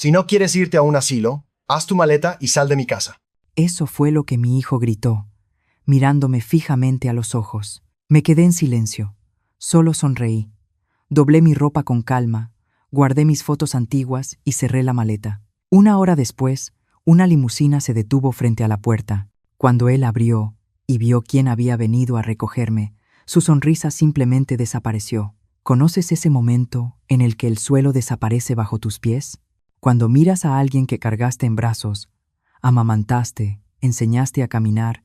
Si no quieres irte a un asilo, haz tu maleta y sal de mi casa. Eso fue lo que mi hijo gritó, mirándome fijamente a los ojos. Me quedé en silencio. Solo sonreí. Doblé mi ropa con calma, guardé mis fotos antiguas y cerré la maleta. Una hora después, una limusina se detuvo frente a la puerta. Cuando él abrió y vio quién había venido a recogerme, su sonrisa simplemente desapareció. ¿Conoces ese momento en el que el suelo desaparece bajo tus pies? Cuando miras a alguien que cargaste en brazos, amamantaste, enseñaste a caminar,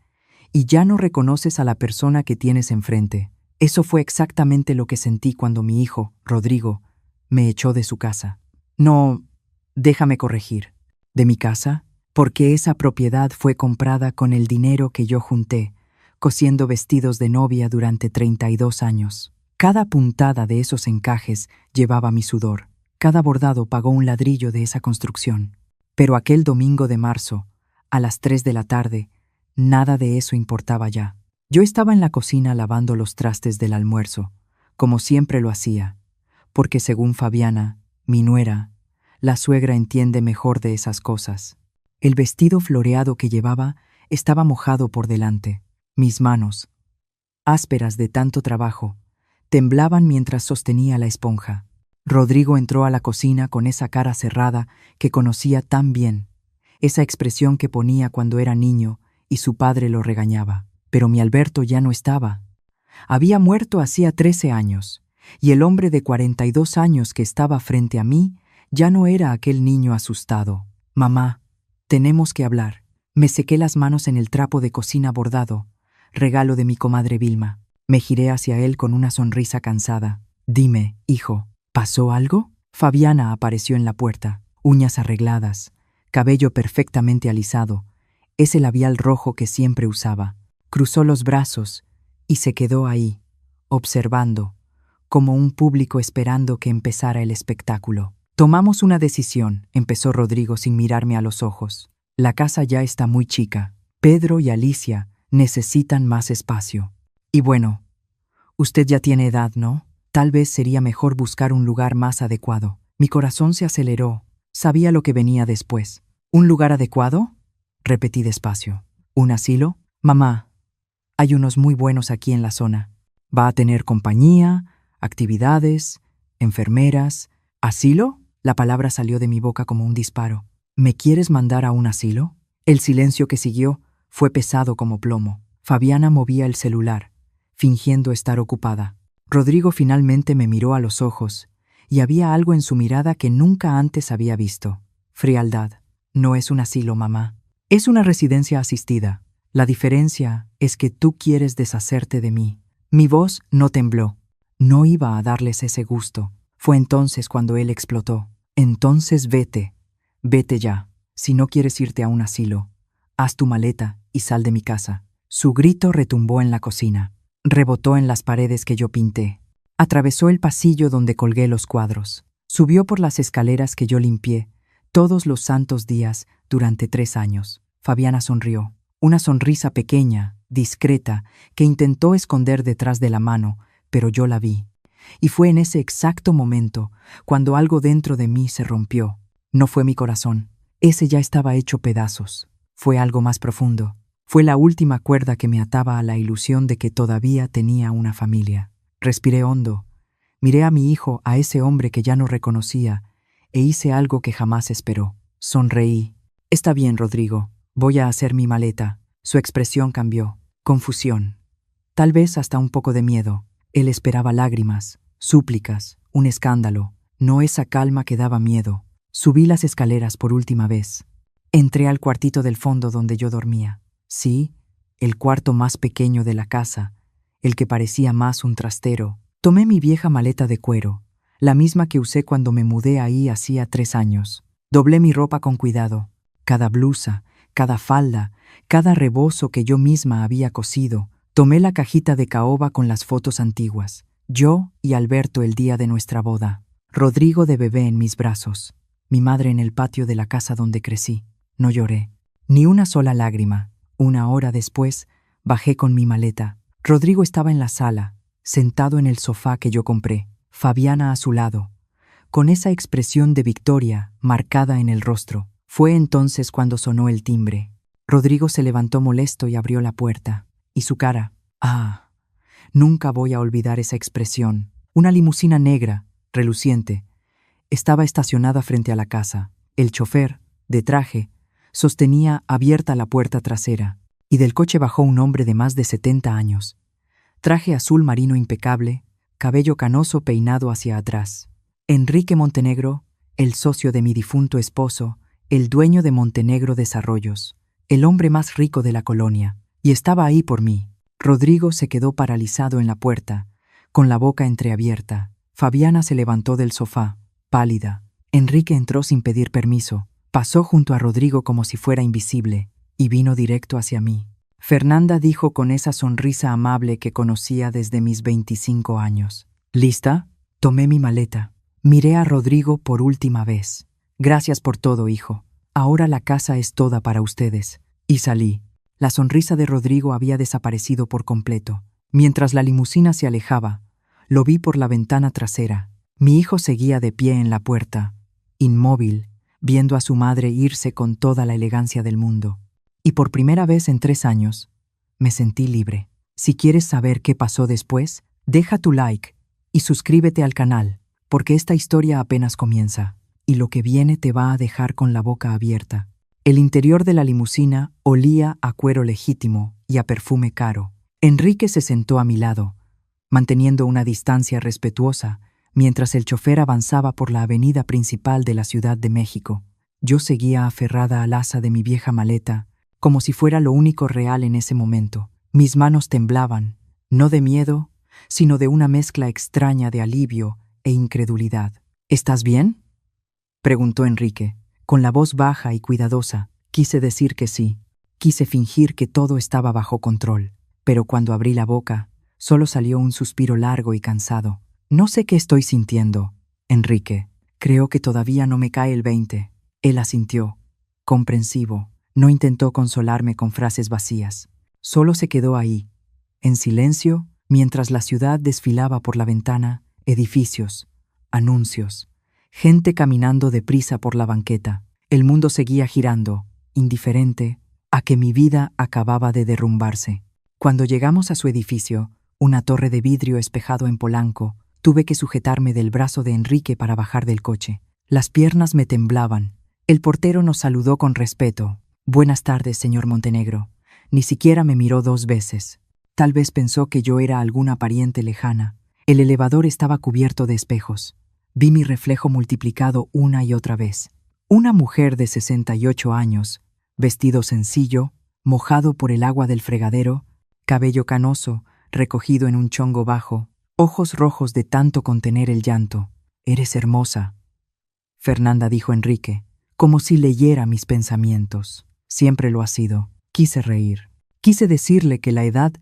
y ya no reconoces a la persona que tienes enfrente. Eso fue exactamente lo que sentí cuando mi hijo, Rodrigo, me echó de su casa. No, déjame corregir. ¿De mi casa? Porque esa propiedad fue comprada con el dinero que yo junté, cosiendo vestidos de novia durante 32 años. Cada puntada de esos encajes llevaba mi sudor. Cada bordado pagó un ladrillo de esa construcción. Pero aquel domingo de marzo, a las 3 de la tarde, nada de eso importaba ya. Yo estaba en la cocina lavando los trastes del almuerzo, como siempre lo hacía, porque según Fabiana, mi nuera, la suegra entiende mejor de esas cosas. El vestido floreado que llevaba estaba mojado por delante. Mis manos, ásperas de tanto trabajo, temblaban mientras sostenía la esponja. Rodrigo entró a la cocina con esa cara cerrada que conocía tan bien, esa expresión que ponía cuando era niño y su padre lo regañaba. Pero mi Alberto ya no estaba. Había muerto hacía 13 años, y el hombre de 42 años que estaba frente a mí ya no era aquel niño asustado. Mamá, tenemos que hablar. Me sequé las manos en el trapo de cocina bordado, regalo de mi comadre Vilma. Me giré hacia él con una sonrisa cansada. Dime, hijo, ¿pasó algo? Fabiana apareció en la puerta, uñas arregladas, cabello perfectamente alisado, ese labial rojo que siempre usaba. Cruzó los brazos y se quedó ahí, observando, como un público esperando que empezara el espectáculo. Tomamos una decisión, empezó Rodrigo sin mirarme a los ojos. La casa ya está muy chica. Pedro y Alicia necesitan más espacio. Y bueno, usted ya tiene edad, ¿no? Tal vez sería mejor buscar un lugar más adecuado. Mi corazón se aceleró. Sabía lo que venía después. ¿Un lugar adecuado? Repetí despacio. ¿Un asilo? Mamá, hay unos muy buenos aquí en la zona. Va a tener compañía, actividades, enfermeras. ¿Asilo? La palabra salió de mi boca como un disparo. ¿Me quieres mandar a un asilo? El silencio que siguió fue pesado como plomo. Fabiana movía el celular, fingiendo estar ocupada. Rodrigo finalmente me miró a los ojos, y había algo en su mirada que nunca antes había visto. Frialdad. No es un asilo, mamá. Es una residencia asistida. La diferencia es que tú quieres deshacerte de mí. Mi voz no tembló. No iba a darles ese gusto. Fue entonces cuando él explotó. Entonces vete. Vete ya. Si no quieres irte a un asilo, haz tu maleta y sal de mi casa. Su grito retumbó en la cocina. Rebotó en las paredes que yo pinté. Atravesó el pasillo donde colgué los cuadros. Subió por las escaleras que yo limpié todos los santos días durante 3 años. Fabiana sonrió. Una sonrisa pequeña, discreta, que intentó esconder detrás de la mano, pero yo la vi. Y fue en ese exacto momento cuando algo dentro de mí se rompió. No fue mi corazón. Ese ya estaba hecho pedazos. Fue algo más profundo. Fue la última cuerda que me ataba a la ilusión de que todavía tenía una familia. Respiré hondo. Miré a mi hijo, a ese hombre que ya no reconocía, e hice algo que jamás esperó. Sonreí. Está bien, Rodrigo. Voy a hacer mi maleta. Su expresión cambió. Confusión. Tal vez hasta un poco de miedo. Él esperaba lágrimas, súplicas, un escándalo. No esa calma que daba miedo. Subí las escaleras por última vez. Entré al cuartito del fondo donde yo dormía. Sí, el cuarto más pequeño de la casa, el que parecía más un trastero. Tomé mi vieja maleta de cuero, la misma que usé cuando me mudé ahí hacía 3 años. Doblé mi ropa con cuidado. Cada blusa, cada falda, cada rebozo que yo misma había cosido. Tomé la cajita de caoba con las fotos antiguas. Yo y Alberto el día de nuestra boda. Rodrigo de bebé en mis brazos. Mi madre en el patio de la casa donde crecí. No lloré. Ni una sola lágrima. Una hora después, bajé con mi maleta. Rodrigo estaba en la sala, sentado en el sofá que yo compré. Fabiana a su lado, con esa expresión de victoria marcada en el rostro. Fue entonces cuando sonó el timbre. Rodrigo se levantó molesto y abrió la puerta. Y su cara. ¡Ah! Nunca voy a olvidar esa expresión. Una limusina negra, reluciente, estaba estacionada frente a la casa. El chofer, de traje, sostenía abierta la puerta trasera, y del coche bajó un hombre de más de 70 años. Traje azul marino impecable, cabello canoso peinado hacia atrás. Enrique Montenegro, el socio de mi difunto esposo, el dueño de Montenegro Desarrollos, el hombre más rico de la colonia, y estaba ahí por mí. Rodrigo se quedó paralizado en la puerta, con la boca entreabierta. Fabiana se levantó del sofá, pálida. Enrique entró sin pedir permiso, pasó junto a Rodrigo como si fuera invisible, y vino directo hacia mí. Fernanda dijo con esa sonrisa amable que conocía desde mis 25 años. ¿Lista? Tomé mi maleta. Miré a Rodrigo por última vez. Gracias por todo, hijo. Ahora la casa es toda para ustedes. Y salí. La sonrisa de Rodrigo había desaparecido por completo. Mientras la limusina se alejaba, lo vi por la ventana trasera. Mi hijo seguía de pie en la puerta, inmóvil, viendo a su madre irse con toda la elegancia del mundo. Y por primera vez en 3 años, me sentí libre. Si quieres saber qué pasó después, deja tu like y suscríbete al canal, porque esta historia apenas comienza, y lo que viene te va a dejar con la boca abierta. El interior de la limusina olía a cuero legítimo y a perfume caro. Enrique se sentó a mi lado, manteniendo una distancia respetuosa, mientras el chofer avanzaba por la avenida principal de la Ciudad de México. Yo seguía aferrada al asa de mi vieja maleta, como si fuera lo único real en ese momento. Mis manos temblaban, no de miedo, sino de una mezcla extraña de alivio e incredulidad. ¿Estás bien?, preguntó Enrique, con la voz baja y cuidadosa. Quise decir que sí. Quise fingir que todo estaba bajo control. Pero cuando abrí la boca, solo salió un suspiro largo y cansado. No sé qué estoy sintiendo, Enrique. Creo que todavía no me cae el 20. Él asintió, comprensivo. No intentó consolarme con frases vacías. Solo se quedó ahí, en silencio, mientras la ciudad desfilaba por la ventana, edificios, anuncios, gente caminando deprisa por la banqueta. El mundo seguía girando, indiferente, a que mi vida acababa de derrumbarse. Cuando llegamos a su edificio, una torre de vidrio espejado en Polanco, tuve que sujetarme del brazo de Enrique para bajar del coche. Las piernas me temblaban. El portero nos saludó con respeto. «Buenas tardes, señor Montenegro». Ni siquiera me miró 2 veces. Tal vez pensó que yo era alguna pariente lejana. El elevador estaba cubierto de espejos. Vi mi reflejo multiplicado una y otra vez. Una mujer de 68 años, vestido sencillo, mojado por el agua del fregadero, cabello canoso, recogido en un chongo bajo, ojos rojos de tanto contener el llanto. «Eres hermosa», Fernanda dijo Enrique, como si leyera mis pensamientos. Siempre lo ha sido. Quise reír. Quise decirle que la edad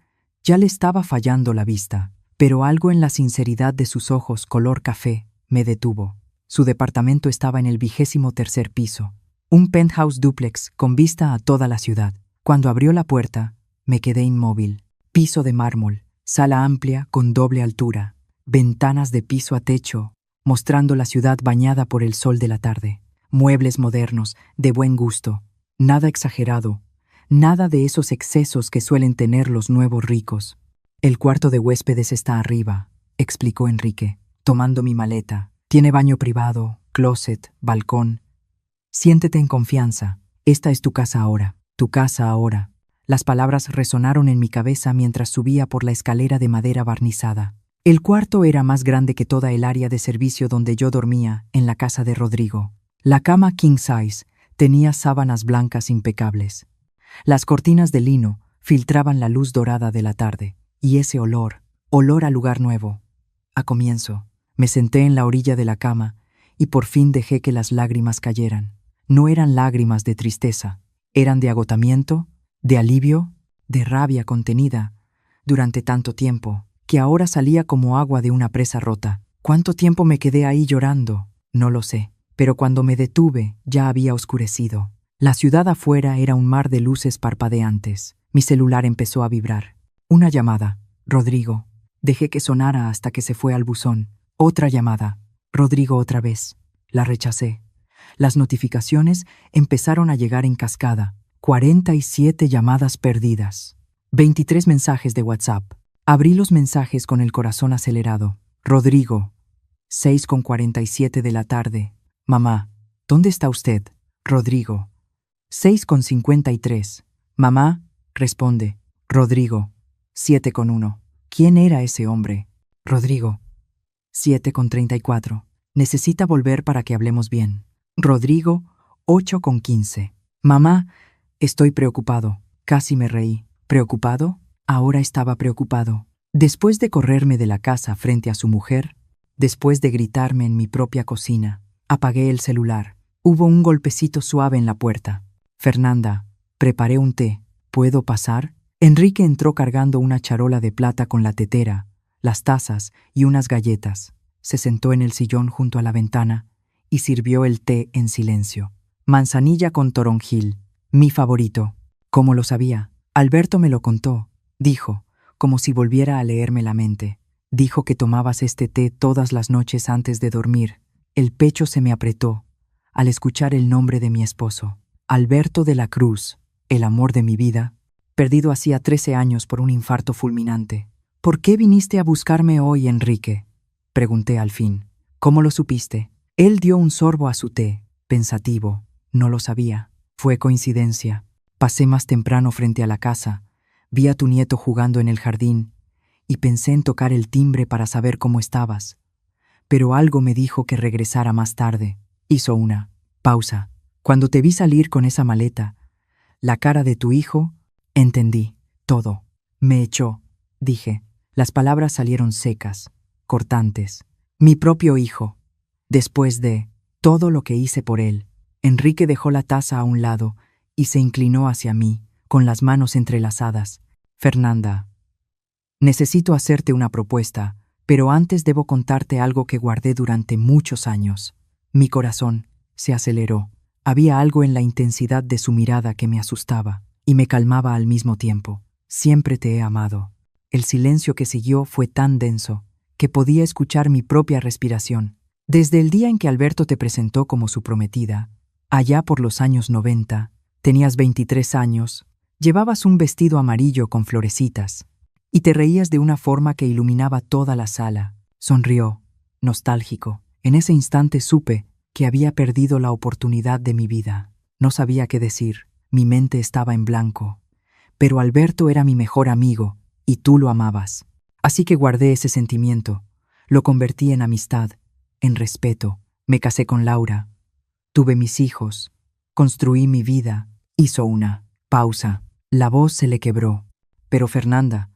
ya le estaba fallando la vista, pero algo en la sinceridad de sus ojos color café me detuvo. Su departamento estaba en el 23º piso, un penthouse dúplex con vista a toda la ciudad. Cuando abrió la puerta, me quedé inmóvil. Piso de mármol, sala amplia con doble altura, ventanas de piso a techo, mostrando la ciudad bañada por el sol de la tarde. Muebles modernos, de buen gusto, nada exagerado, nada de esos excesos que suelen tener los nuevos ricos. «El cuarto de huéspedes está arriba», explicó Enrique, tomando mi maleta. «Tiene baño privado, closet, balcón. Siéntete en confianza. Esta es tu casa ahora. Tu casa ahora». Las palabras resonaron en mi cabeza mientras subía por la escalera de madera barnizada. El cuarto era más grande que toda el área de servicio donde yo dormía en la casa de Rodrigo. La cama king size tenía sábanas blancas impecables. Las cortinas de lino filtraban la luz dorada de la tarde, y ese olor a lugar nuevo. A comienzo, me senté en la orilla de la cama y por fin dejé que las lágrimas cayeran. No eran lágrimas de tristeza, eran de agotamiento, de alivio, de rabia contenida durante tanto tiempo, que ahora salía como agua de una presa rota. ¿Cuánto tiempo me quedé ahí llorando? No lo sé, pero cuando me detuve ya había oscurecido. La ciudad afuera era un mar de luces parpadeantes. Mi celular empezó a vibrar. Una llamada. Rodrigo. Dejé que sonara hasta que se fue al buzón. Otra llamada. Rodrigo otra vez. La rechacé. Las notificaciones empezaron a llegar en cascada. 47 llamadas perdidas. 23 mensajes de WhatsApp. Abrí los mensajes con el corazón acelerado. Rodrigo, 6:47 de la tarde. Mamá, ¿dónde está usted? Rodrigo, 6:53. Mamá, responde. Rodrigo, 7:1. ¿Quién era ese hombre? Rodrigo, 7:34. Necesita volver para que hablemos bien. Rodrigo, 8:15. Mamá, estoy preocupado. Casi me reí. ¿Preocupado? Ahora estaba preocupado. Después de correrme de la casa frente a su mujer, después de gritarme en mi propia cocina, apagué el celular. Hubo un golpecito suave en la puerta. Fernanda, preparé un té. ¿Puedo pasar? Enrique entró cargando una charola de plata con la tetera, las tazas y unas galletas. Se sentó en el sillón junto a la ventana y sirvió el té en silencio. Manzanilla con toronjil, mi favorito. ¿Cómo lo sabía? Alberto me lo contó, dijo, como si volviera a leerme la mente. Dijo que tomabas este té todas las noches antes de dormir. El pecho se me apretó al escuchar el nombre de mi esposo. Alberto de la Cruz, el amor de mi vida, perdido hacía 13 años por un infarto fulminante. ¿Por qué viniste a buscarme hoy, Enrique? Pregunté al fin. ¿Cómo lo supiste? Él dio un sorbo a su té, pensativo. No lo sabía. Fue coincidencia. Pasé más temprano frente a la casa, vi a tu nieto jugando en el jardín y pensé en tocar el timbre para saber cómo estabas. Pero algo me dijo que regresara más tarde. Hizo una pausa. Cuando te vi salir con esa maleta, la cara de tu hijo, entendí todo. Me echó, dije. Las palabras salieron secas, cortantes. Mi propio hijo. Después de todo lo que hice por él. Enrique dejó la taza a un lado y se inclinó hacia mí, con las manos entrelazadas. Fernanda, necesito hacerte una propuesta, pero antes debo contarte algo que guardé durante muchos años. Mi corazón se aceleró. Había algo en la intensidad de su mirada que me asustaba y me calmaba al mismo tiempo. Siempre te he amado. El silencio que siguió fue tan denso que podía escuchar mi propia respiración. Desde el día en que Alberto te presentó como su prometida, allá por los años 90, tenías 23 años, llevabas un vestido amarillo con florecitas y te reías de una forma que iluminaba toda la sala. Sonrió, nostálgico. En ese instante supe que había perdido la oportunidad de mi vida. No sabía qué decir, mi mente estaba en blanco. Pero Alberto era mi mejor amigo y tú lo amabas. Así que guardé ese sentimiento, lo convertí en amistad, en respeto. Me casé con Laura, tuve mis hijos, construí mi vida. Hizo una pausa. La voz se le quebró. Pero Fernanda,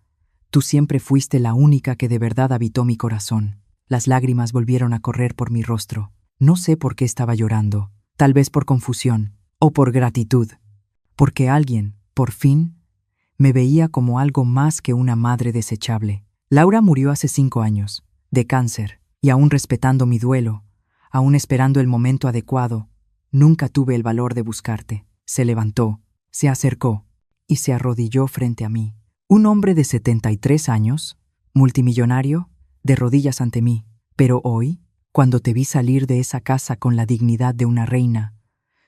tú siempre fuiste la única que de verdad habitó mi corazón. Las lágrimas volvieron a correr por mi rostro. No sé por qué estaba llorando, tal vez por confusión o por gratitud, porque alguien, por fin, me veía como algo más que una madre desechable. Laura murió hace 5 años, de cáncer, y aún respetando mi duelo, aún esperando el momento adecuado, nunca tuve el valor de buscarte. Se levantó, se acercó y se arrodilló frente a mí. Un hombre de 73 años, multimillonario, de rodillas ante mí. Pero hoy, cuando te vi salir de esa casa con la dignidad de una reina,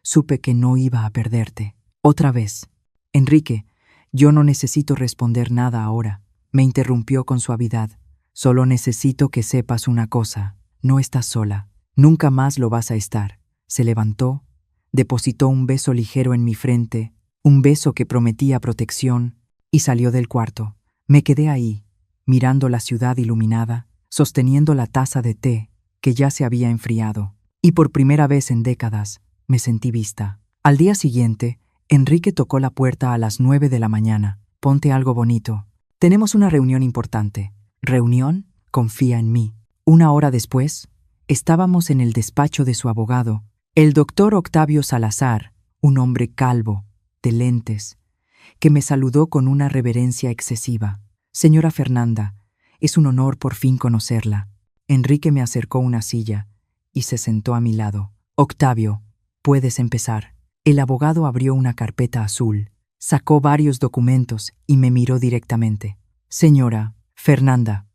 supe que no iba a perderte. Otra vez. Enrique, yo no necesito responder nada ahora. Me interrumpió con suavidad. Solo necesito que sepas una cosa. No estás sola. Nunca más lo vas a estar. Se levantó, depositó un beso ligero en mi frente, un beso que prometía protección, y salió del cuarto. Me quedé ahí, mirando la ciudad iluminada, sosteniendo la taza de té que ya se había enfriado. Y por primera vez en décadas, me sentí vista. Al día siguiente, Enrique tocó la puerta a las 9 de la mañana. Ponte algo bonito. Tenemos una reunión importante. ¿Reunión? Confía en mí. 1 hora después, estábamos en el despacho de su abogado, el doctor Octavio Salazar, un hombre calvo, de lentes, que me saludó con una reverencia excesiva. Señora Fernanda, es un honor por fin conocerla. Enrique me acercó una silla y se sentó a mi lado. Octavio, puedes empezar. El abogado abrió una carpeta azul, sacó varios documentos y me miró directamente. Señora Fernanda,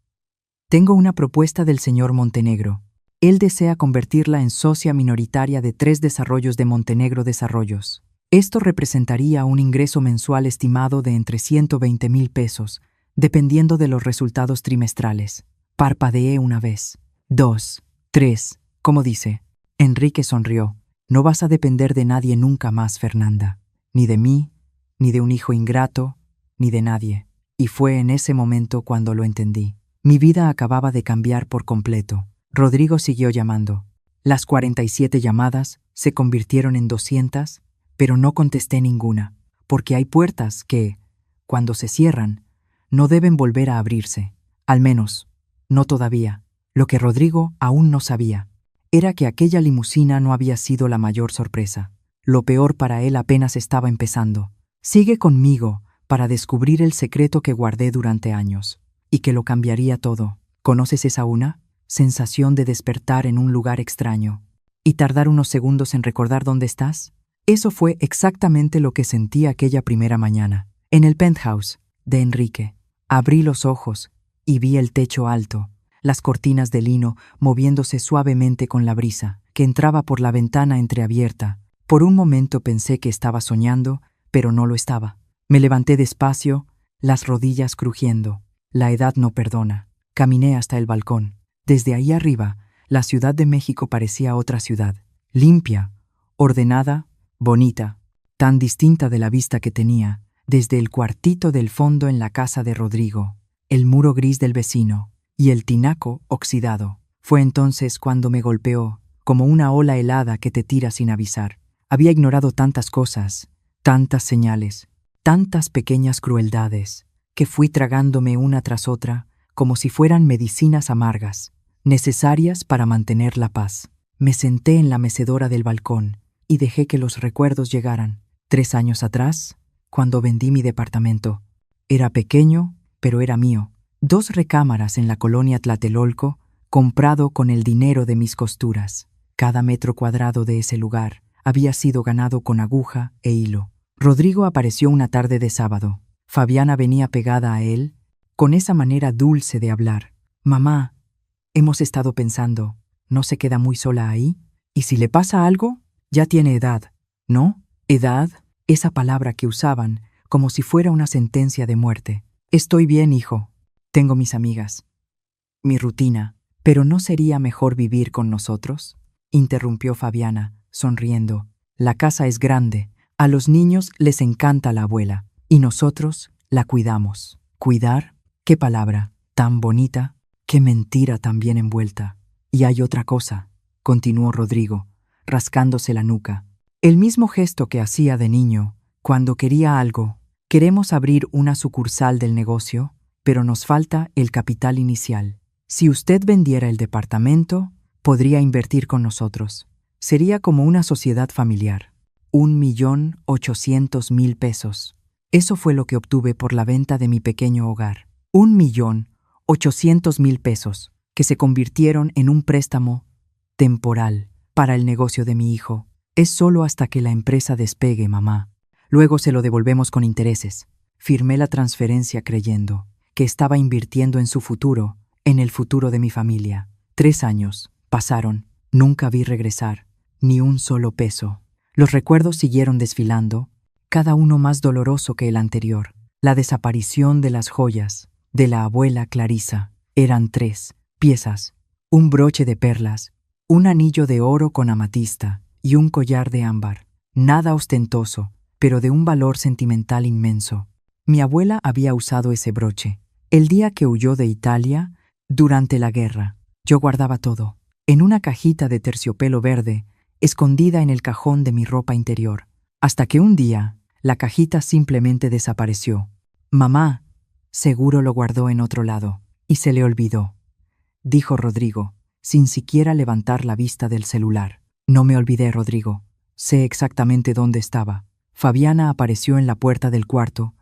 tengo una propuesta del señor Montenegro. Él desea convertirla en socia minoritaria de 3 desarrollos de Montenegro Desarrollos. Esto representaría un ingreso mensual estimado de entre 120,000 pesos, dependiendo de los resultados trimestrales. Parpadeé una vez, 2, 3, ¿cómo dice? Enrique sonrió. No vas a depender de nadie nunca más, Fernanda. Ni de mí, ni de un hijo ingrato, ni de nadie. Y fue en ese momento cuando lo entendí. Mi vida acababa de cambiar por completo. Rodrigo siguió llamando. Las 47 llamadas se convirtieron en 200, pero no contesté ninguna, porque hay puertas que, cuando se cierran, no deben volver a abrirse. Al menos, no todavía. Lo que Rodrigo aún no sabía era que aquella limusina no había sido la mayor sorpresa. Lo peor para él apenas estaba empezando. Sigue conmigo para descubrir el secreto que guardé durante años, y que lo cambiaría todo. ¿Conoces esa sensación de despertar en un lugar extraño y tardar unos segundos en recordar dónde estás? Eso fue exactamente lo que sentí aquella primera mañana, en el penthouse de Enrique. Abrí los ojos y vi el techo alto, las cortinas de lino moviéndose suavemente con la brisa que entraba por la ventana entreabierta. Por un momento pensé que estaba soñando, pero no lo estaba. Me levanté despacio, las rodillas crujiendo. La edad no perdona. Caminé hasta el balcón. Desde ahí arriba, la Ciudad de México parecía otra ciudad, limpia, ordenada, bonita, tan distinta de la vista que tenía desde el cuartito del fondo en la casa de Rodrigo, el muro gris del vecino y el tinaco oxidado. Fue entonces cuando me golpeó, como una ola helada que te tira sin avisar. Había ignorado tantas cosas, tantas señales, tantas pequeñas crueldades, que fui tragándome una tras otra, como si fueran medicinas amargas, necesarias para mantener la paz. Me senté en la mecedora del balcón y dejé que los recuerdos llegaran. 3 años atrás, cuando vendí mi departamento. Era pequeño, pero era mío. 2 recámaras en la colonia Tlatelolco, comprado con el dinero de mis costuras. Cada metro cuadrado de ese lugar había sido ganado con aguja e hilo. Rodrigo apareció una tarde de sábado. Fabiana venía pegada a él, con esa manera dulce de hablar. «Mamá, hemos estado pensando, ¿no se queda muy sola ahí? ¿Y si le pasa algo? Ya tiene edad, ¿no?» Edad, esa palabra que usaban como si fuera una sentencia de muerte. «Estoy bien, hijo. Tengo mis amigas, mi rutina. ¿Pero no sería mejor vivir con nosotros?», interrumpió Fabiana, sonriendo. «La casa es grande, a los niños les encanta la abuela, y nosotros la cuidamos». ¿Cuidar? ¿Qué palabra tan bonita? ¿Qué mentira tan bien envuelta? «Y hay otra cosa», continuó Rodrigo, rascándose la nuca. «El mismo gesto que hacía de niño, cuando quería algo. Queremos abrir una sucursal del negocio, pero nos falta el capital inicial. Si usted vendiera el departamento, podría invertir con nosotros. Sería como una sociedad familiar. 1,800,000 pesos. Eso fue lo que obtuve por la venta de mi pequeño hogar. 1,800,000 pesos, que se convirtieron en un préstamo temporal para el negocio de mi hijo. Es solo hasta que la empresa despegue, mamá. Luego se lo devolvemos con intereses». Firmé la transferencia creyendo que estaba invirtiendo en su futuro, en el futuro de mi familia. 3 años pasaron. Nunca vi regresar ni un solo peso. Los recuerdos siguieron desfilando, cada uno más doloroso que el anterior. La desaparición de las joyas de la abuela Clarisa. Eran 3 piezas, un broche de perlas, un anillo de oro con amatista y un collar de ámbar. Nada ostentoso, pero de un valor sentimental inmenso. Mi abuela había usado ese broche el día que huyó de Italia durante la guerra. Yo guardaba todo en una cajita de terciopelo verde, escondida en el cajón de mi ropa interior, hasta que un día la cajita simplemente desapareció. Mamá seguro lo guardó en otro lado y se le olvidó, dijo Rodrigo, sin siquiera levantar la vista del celular. No me olvidé, Rodrigo. Sé exactamente dónde estaba. Fabiana apareció en la puerta del cuarto,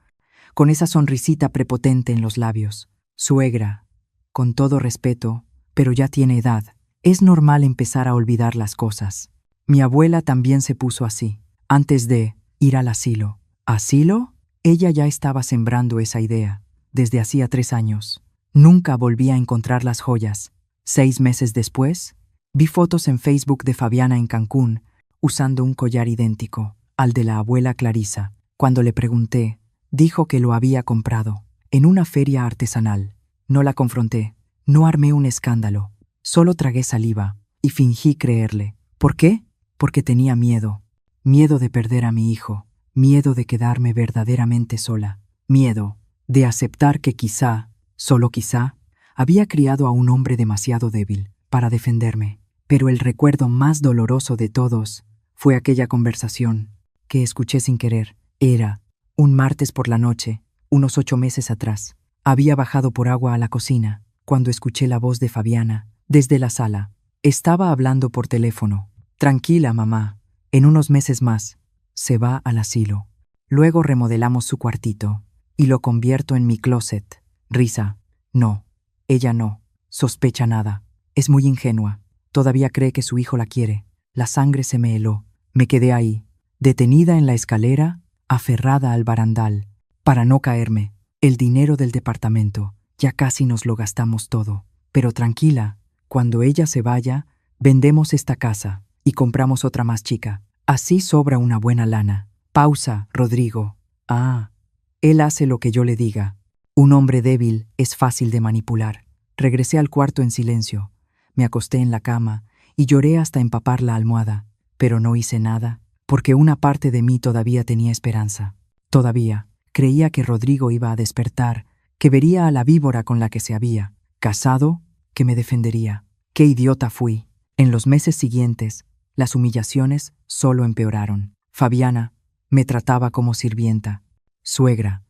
con esa sonrisita prepotente en los labios. Suegra, con todo respeto, pero ya tiene edad. Es normal empezar a olvidar las cosas. Mi abuela también se puso así, antes de ir al asilo. ¿Asilo? Ella ya estaba sembrando esa idea, desde hacía 3 años. Nunca volví a encontrar las joyas. 6 meses después, Vi fotos en Facebook de Fabiana en Cancún, usando un collar idéntico al de la abuela Clarisa. Cuando le pregunté, dijo que lo había comprado en una feria artesanal. No la confronté, no armé un escándalo, solo tragué saliva y fingí creerle. ¿Por qué? Porque tenía miedo. Miedo de perder a mi hijo, miedo de quedarme verdaderamente sola, miedo de aceptar que quizá, solo quizá, había criado a un hombre demasiado débil para defenderme. Pero el recuerdo más doloroso de todos fue aquella conversación que escuché sin querer. Era un martes por la noche, unos 8 meses atrás. Había bajado por agua a la cocina cuando escuché la voz de Fabiana desde la sala. Estaba hablando por teléfono. Tranquila, mamá. En unos meses más se va al asilo. Luego remodelamos su cuartito y lo convierto en mi closet. Risa. No, ella no sospecha nada. Es muy ingenua. Todavía cree que su hijo la quiere. La sangre se me heló. Me quedé ahí, detenida en la escalera, aferrada al barandal, para no caerme. El dinero del departamento, ya casi nos lo gastamos todo. Pero tranquila, cuando ella se vaya, vendemos esta casa y compramos otra más chica. Así sobra una buena lana. Pausa, Rodrigo. Ah, él hace lo que yo le diga. Un hombre débil es fácil de manipular. Regresé al cuarto en silencio. Me acosté en la cama y lloré hasta empapar la almohada. Pero no hice nada, porque una parte de mí todavía tenía esperanza. Todavía creía que Rodrigo iba a despertar, que vería a la víbora con la que se había casado, que me defendería. ¡Qué idiota fui! En los meses siguientes, las humillaciones solo empeoraron. Fabiana me trataba como sirvienta. Suegra,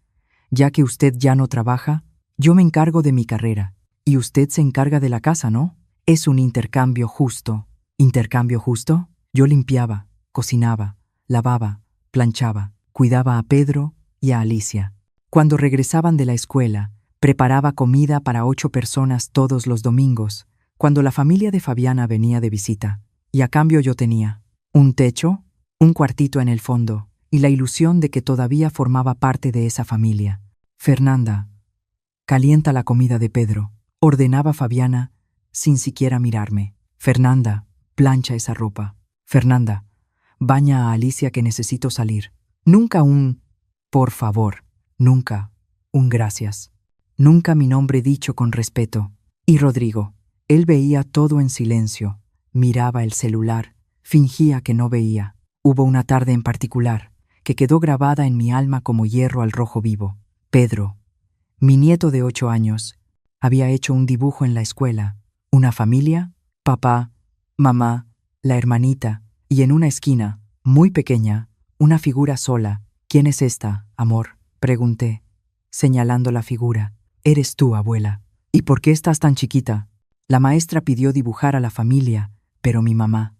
ya que usted ya no trabaja, yo me encargo de mi carrera, y usted se encarga de la casa, ¿no? Es un intercambio justo. ¿Intercambio justo? Yo limpiaba, cocinaba, lavaba, planchaba, cuidaba a Pedro y a Alicia. Cuando regresaban de la escuela, preparaba comida para 8 personas todos los domingos, cuando la familia de Fabiana venía de visita. Y a cambio yo tenía un techo, un cuartito en el fondo, y la ilusión de que todavía formaba parte de esa familia. Fernanda, calienta la comida de Pedro, ordenaba Fabiana sin siquiera mirarme. Fernanda, plancha esa ropa. Fernanda, baña a Alicia que necesito salir. Nunca un por favor, nunca un gracias. Nunca mi nombre dicho con respeto. Y Rodrigo, él veía todo en silencio, miraba el celular, fingía que no veía. Hubo una tarde en particular que quedó grabada en mi alma como hierro al rojo vivo. Pedro, mi nieto de 8 años, había hecho un dibujo en la escuela. Una familia, papá, mamá, la hermanita, y en una esquina, muy pequeña, una figura sola. ¿Quién es esta, amor?, pregunté, señalando la figura. Eres tú, abuela. ¿Y por qué estás tan chiquita? La maestra pidió dibujar a la familia, pero mi mamá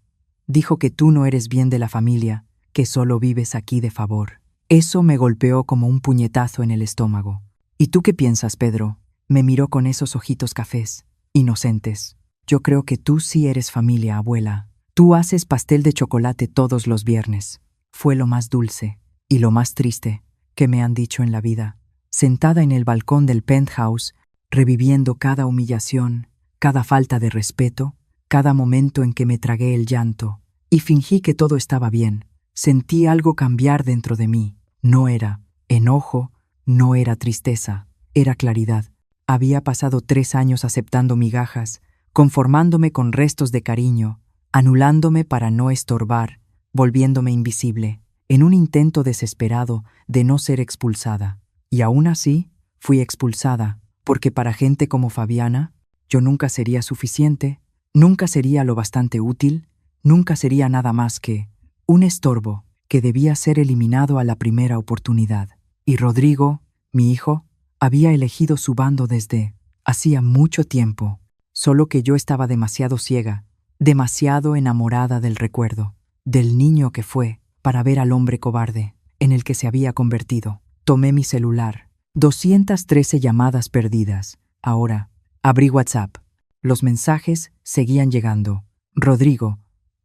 dijo que tú no eres bien de la familia, que solo vives aquí de favor. Eso me golpeó como un puñetazo en el estómago. ¿Y tú qué piensas, Pedro? Me miró con esos ojitos cafés, inocentes. Yo creo que tú sí eres familia, abuela. Tú haces pastel de chocolate todos los viernes. Fue lo más dulce y lo más triste que me han dicho en la vida. Sentada en el balcón del penthouse, reviviendo cada humillación, cada falta de respeto, cada momento en que me tragué el llanto, y fingí que todo estaba bien. Sentí algo cambiar dentro de mí. No era enojo, no era tristeza, era claridad. Había pasado 3 años aceptando migajas, conformándome con restos de cariño, anulándome para no estorbar, volviéndome invisible, en un intento desesperado de no ser expulsada. Y aún así, fui expulsada, porque para gente como Fabiana, yo nunca sería suficiente, nunca sería lo bastante útil, nunca sería nada más que un estorbo que debía ser eliminado a la primera oportunidad. Y Rodrigo, mi hijo, había elegido su bando desde hacía mucho tiempo, solo que yo estaba demasiado ciega, demasiado enamorada del recuerdo, del niño que fue, para ver al hombre cobarde en el que se había convertido. Tomé mi celular. 213 llamadas perdidas. Ahora, abrí WhatsApp. Los mensajes seguían llegando. Rodrigo,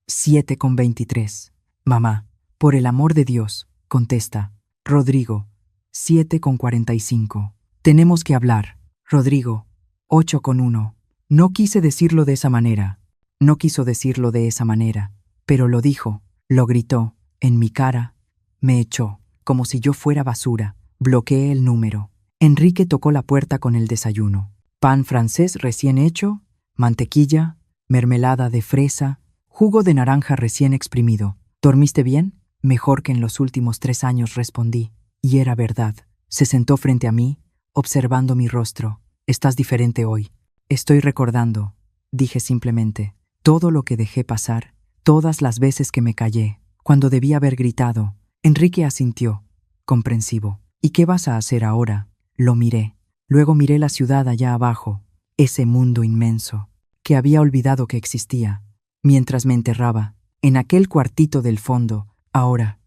7:23. Mamá, por el amor de Dios, contesta. Rodrigo, 7:45. Tenemos que hablar. Rodrigo, 8:1. No quise decirlo de esa manera. No quiso decirlo de esa manera, pero lo dijo, lo gritó, en mi cara, me echó, como si yo fuera basura. Bloqueé el número. Enrique tocó la puerta con el desayuno. Pan francés recién hecho, mantequilla, mermelada de fresa, jugo de naranja recién exprimido. ¿Dormiste bien? Mejor que en los últimos 3 años, respondí. Y era verdad. Se sentó frente a mí, observando mi rostro. Estás diferente hoy. Estoy recordando, dije simplemente, todo lo que dejé pasar, todas las veces que me callé, cuando debía haber gritado. Enrique asintió, comprensivo. ¿Y qué vas a hacer ahora? Lo miré. Luego miré la ciudad allá abajo, ese mundo inmenso, que había olvidado que existía. Mientras me enterraba, en aquel cuartito del fondo, ahora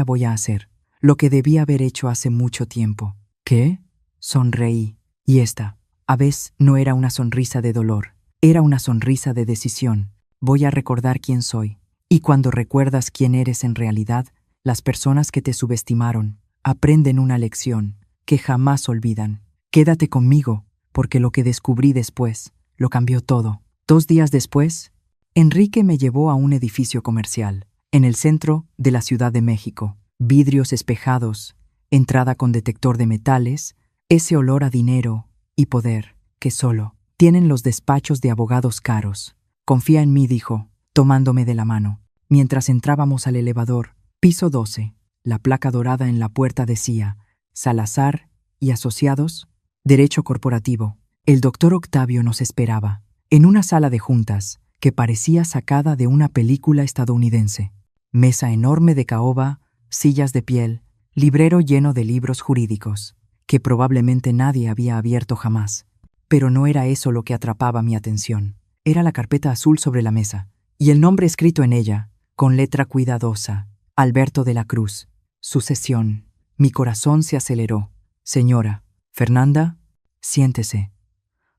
voy a hacer lo que debía haber hecho hace mucho tiempo. ¿Qué? Sonreí. Y esta, a veces, no era una sonrisa de dolor, era una sonrisa de decisión. Voy a recordar quién soy. Y cuando recuerdas quién eres en realidad, las personas que te subestimaron aprenden una lección que jamás olvidan. Quédate conmigo, porque lo que descubrí después lo cambió todo. 2 días después, Enrique me llevó a un edificio comercial, en el centro de la Ciudad de México. Vidrios espejados, entrada con detector de metales, ese olor a dinero y poder que solo tienen los despachos de abogados caros. Confía en mí, dijo, tomándome de la mano. Mientras entrábamos al elevador, piso 12, la placa dorada en la puerta decía, Salazar y Asociados, Derecho Corporativo. El doctor Octavio nos esperaba, en una sala de juntas que parecía sacada de una película estadounidense. Mesa enorme de caoba, sillas de piel, librero lleno de libros jurídicos, que probablemente nadie había abierto jamás. Pero no era eso lo que atrapaba mi atención. Era la carpeta azul sobre la mesa, y el nombre escrito en ella, con letra cuidadosa, Alberto de la Cruz. Sucesión. Mi corazón se aceleró. Señora, Fernanda, siéntese.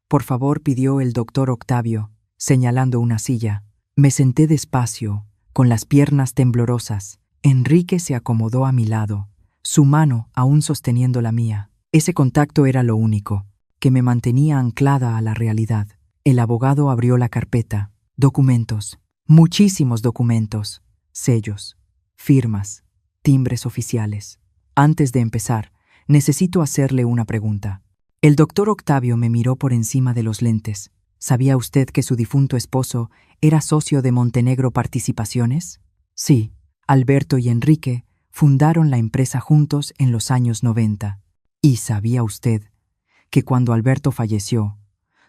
Por favor, pidió el doctor Octavio, señalando una silla. Me senté despacio, con las piernas temblorosas. Enrique se acomodó a mi lado, su mano aún sosteniendo la mía. Ese contacto era lo único que me mantenía anclada a la realidad. El abogado abrió la carpeta. Documentos, muchísimos documentos, sellos, firmas, timbres oficiales. Antes de empezar, necesito hacerle una pregunta. El doctor Octavio me miró por encima de los lentes. ¿Sabía usted que su difunto esposo era socio de Montenegro Participaciones? Sí. Alberto y Enrique fundaron la empresa juntos en los años 90. ¿Y sabía usted que cuando Alberto falleció,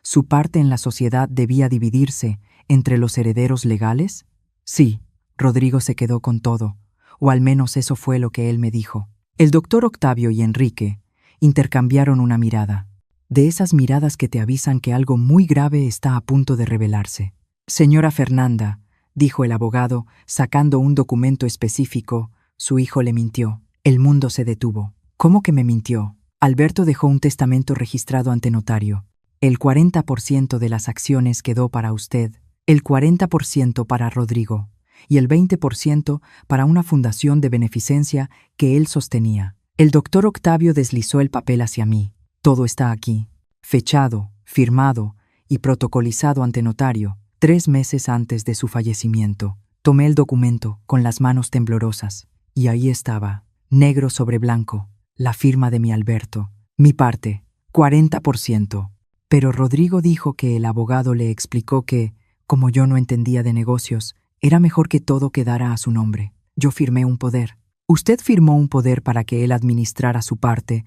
su parte en la sociedad debía dividirse entre los herederos legales? Sí, Rodrigo se quedó con todo, o al menos eso fue lo que él me dijo. El doctor Octavio y Enrique intercambiaron una mirada, de esas miradas que te avisan que algo muy grave está a punto de revelarse. Señora Fernanda, dijo el abogado, sacando un documento específico, su hijo le mintió. El mundo se detuvo. ¿Cómo que me mintió? Alberto dejó un testamento registrado ante notario. El 40% de las acciones quedó para usted, el 40% para Rodrigo y el 20% para una fundación de beneficencia que él sostenía. El doctor Octavio deslizó el papel hacia mí. Todo está aquí, fechado, firmado y protocolizado ante notario. 3 meses antes de su fallecimiento, tomé el documento con las manos temblorosas, y ahí estaba, negro sobre blanco, la firma de mi Alberto. Mi parte, 40%. Pero Rodrigo dijo que el abogado le explicó que, como yo no entendía de negocios, era mejor que todo quedara a su nombre. Yo firmé un poder. Usted firmó un poder para que él administrara su parte,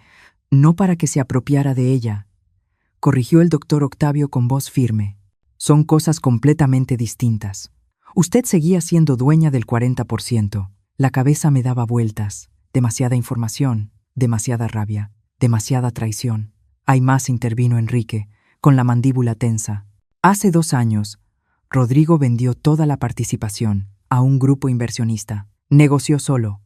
no para que se apropiara de ella, corrigió el doctor Octavio con voz firme. Son cosas completamente distintas. Usted seguía siendo dueña del 40%. La cabeza me daba vueltas. Demasiada información, demasiada rabia, demasiada traición. Hay más, intervino Enrique, con la mandíbula tensa. Hace 2 años, Rodrigo vendió toda la participación a un grupo inversionista. Negoció solo.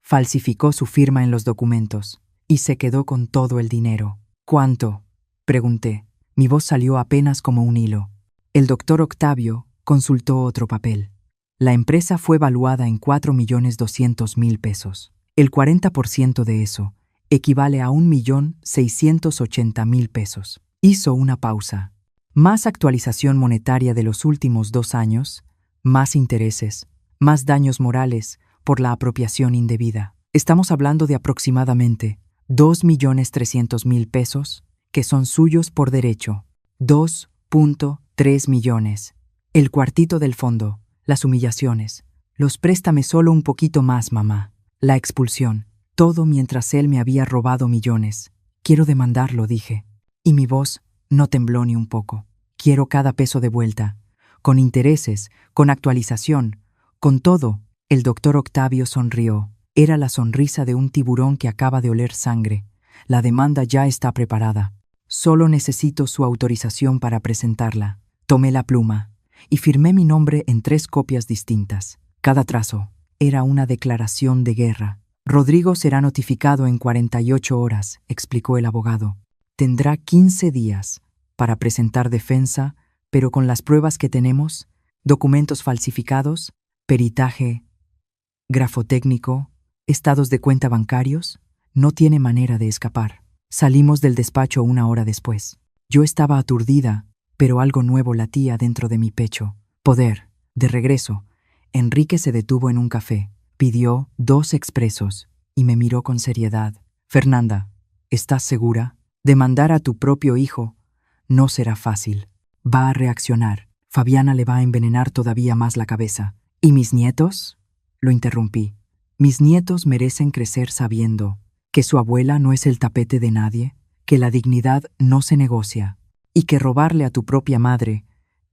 Falsificó su firma en los documentos y se quedó con todo el dinero. ¿Cuánto?, pregunté. Mi voz salió apenas como un hilo. El doctor Octavio consultó otro papel. La empresa fue valuada en 4.200.000 pesos. El 40% de eso equivale a 1.680.000 pesos. Hizo una pausa. Más actualización monetaria de los últimos 2 años, más intereses, más daños morales por la apropiación indebida. Estamos hablando de aproximadamente 2.300.000 pesos que son suyos por derecho. 2.3 millones. El cuartito del fondo, las humillaciones. Los préstame solo un poquito más, mamá. La expulsión. Todo mientras él me había robado millones. Quiero demandarlo, dije. Y mi voz no tembló ni un poco. Quiero cada peso de vuelta. Con intereses, con actualización, con todo. El doctor Octavio sonrió. Era la sonrisa de un tiburón que acaba de oler sangre. La demanda ya está preparada. Solo necesito su autorización para presentarla. Tomé la pluma y firmé mi nombre en 3 copias distintas. Cada trazo era una declaración de guerra. Rodrigo será notificado en 48 horas, explicó el abogado. Tendrá 15 días para presentar defensa, pero con las pruebas que tenemos, documentos falsificados, peritaje, grafotécnico, estados de cuenta bancarios, no tiene manera de escapar. Salimos del despacho 1 hora después. Yo estaba aturdida, pero algo nuevo latía dentro de mi pecho. Poder. De regreso, Enrique se detuvo en un café, pidió 2 expresos y me miró con seriedad. Fernanda, ¿estás segura? Demandar a tu propio hijo no será fácil. Va a reaccionar. Fabiana le va a envenenar todavía más la cabeza. ¿Y mis nietos? Lo interrumpí. Mis nietos merecen crecer sabiendo que su abuela no es el tapete de nadie, que la dignidad no se negocia y que robarle a tu propia madre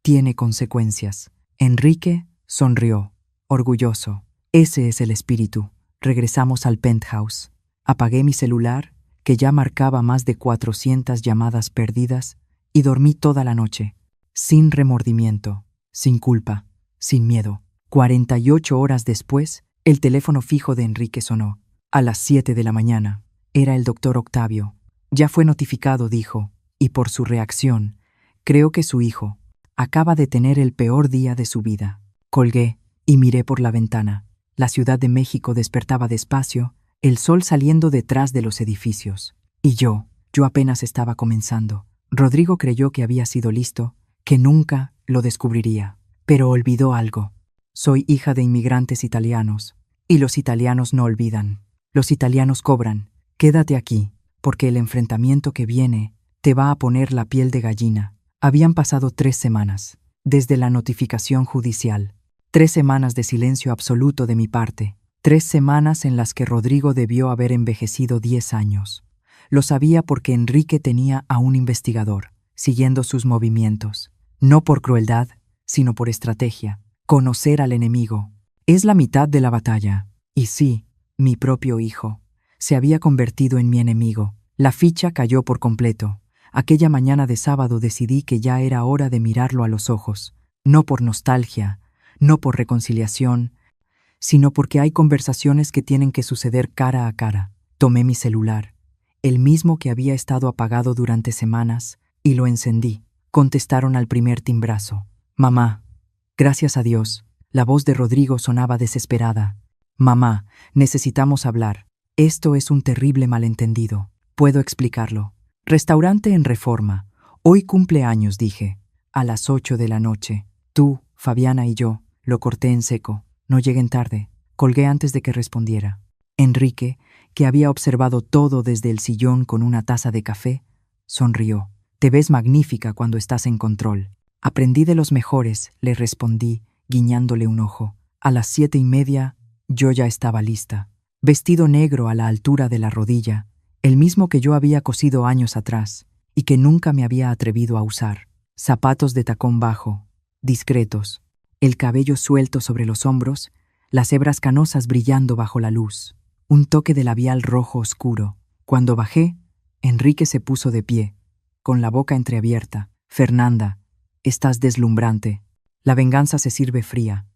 tiene consecuencias. Enrique sonrió, orgulloso. Ese es el espíritu. Regresamos al penthouse. Apagué mi celular, que ya marcaba más de 400 llamadas perdidas, y dormí toda la noche, sin remordimiento, sin culpa, sin miedo. 48 horas después, el teléfono fijo de Enrique sonó. A las 7 de la mañana. Era el doctor Octavio. Ya fue notificado, dijo, y por su reacción, creo que su hijo acaba de tener el peor día de su vida. Colgué y miré por la ventana. La Ciudad de México despertaba despacio, el sol saliendo detrás de los edificios. Y yo apenas estaba comenzando. Rodrigo creyó que había sido listo, que nunca lo descubriría. Pero olvidó algo. Soy hija de inmigrantes italianos, y los italianos no olvidan. Los italianos cobran. Quédate aquí, porque el enfrentamiento que viene te va a poner la piel de gallina. Habían pasado 3 semanas, desde la notificación judicial. 3 semanas de silencio absoluto de mi parte. 3 semanas en las que Rodrigo debió haber envejecido 10 años. Lo sabía porque Enrique tenía a un investigador, siguiendo sus movimientos. No por crueldad, sino por estrategia. Conocer al enemigo es la mitad de la batalla. Y sí, mi propio hijo se había convertido en mi enemigo. La ficha cayó por completo. Aquella mañana de sábado decidí que ya era hora de mirarlo a los ojos. No por nostalgia, no por reconciliación, sino porque hay conversaciones que tienen que suceder cara a cara. Tomé mi celular, el mismo que había estado apagado durante semanas, y lo encendí. Contestaron al primer timbrazo. Mamá. Gracias a Dios. La voz de Rodrigo sonaba desesperada. Mamá, necesitamos hablar. Esto es un terrible malentendido. Puedo explicarlo. Restaurante en Reforma. Hoy cumpleaños, dije. A las 8 de la noche. Tú, Fabiana y yo. Lo corté en seco. No lleguen tarde. Colgué antes de que respondiera. Enrique, que había observado todo desde el sillón con una taza de café, sonrió. Te ves magnífica cuando estás en control. Aprendí de los mejores, le respondí, guiñándole un ojo. A las 7:30, yo ya estaba lista. Vestido negro a la altura de la rodilla, el mismo que yo había cosido años atrás y que nunca me había atrevido a usar. Zapatos de tacón bajo, discretos, el cabello suelto sobre los hombros, las hebras canosas brillando bajo la luz. Un toque de labial rojo oscuro. Cuando bajé, Enrique se puso de pie, con la boca entreabierta. Fernanda, estás deslumbrante. La venganza se sirve fría.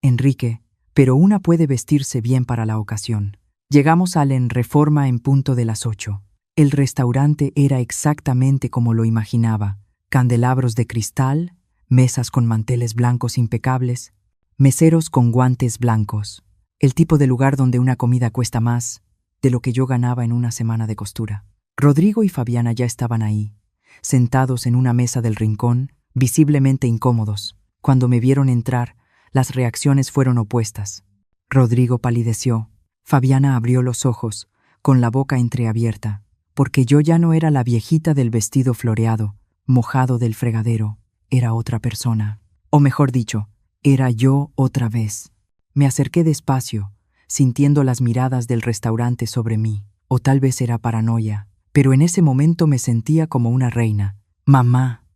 Enrique, pero una puede vestirse bien para la ocasión. Llegamos al En Reforma en punto de las 8. El restaurante era exactamente como lo imaginaba. Candelabros de cristal, mesas con manteles blancos impecables, meseros con guantes blancos. El tipo de lugar donde una comida cuesta más de lo que yo ganaba en una semana de costura. Rodrigo y Fabiana ya estaban ahí. sentados en una mesa del rincón, visiblemente incómodos. Cuando me vieron entrar, las reacciones fueron opuestas. Rodrigo palideció. Fabiana abrió los ojos, con la boca entreabierta, porque yo ya no era la viejita del vestido floreado, mojado del fregadero. Era otra persona. O mejor dicho, era yo otra vez. Me acerqué despacio, sintiendo las miradas del restaurante sobre mí. O tal vez era paranoia, pero en ese momento me sentía como una reina. ¡Mamá!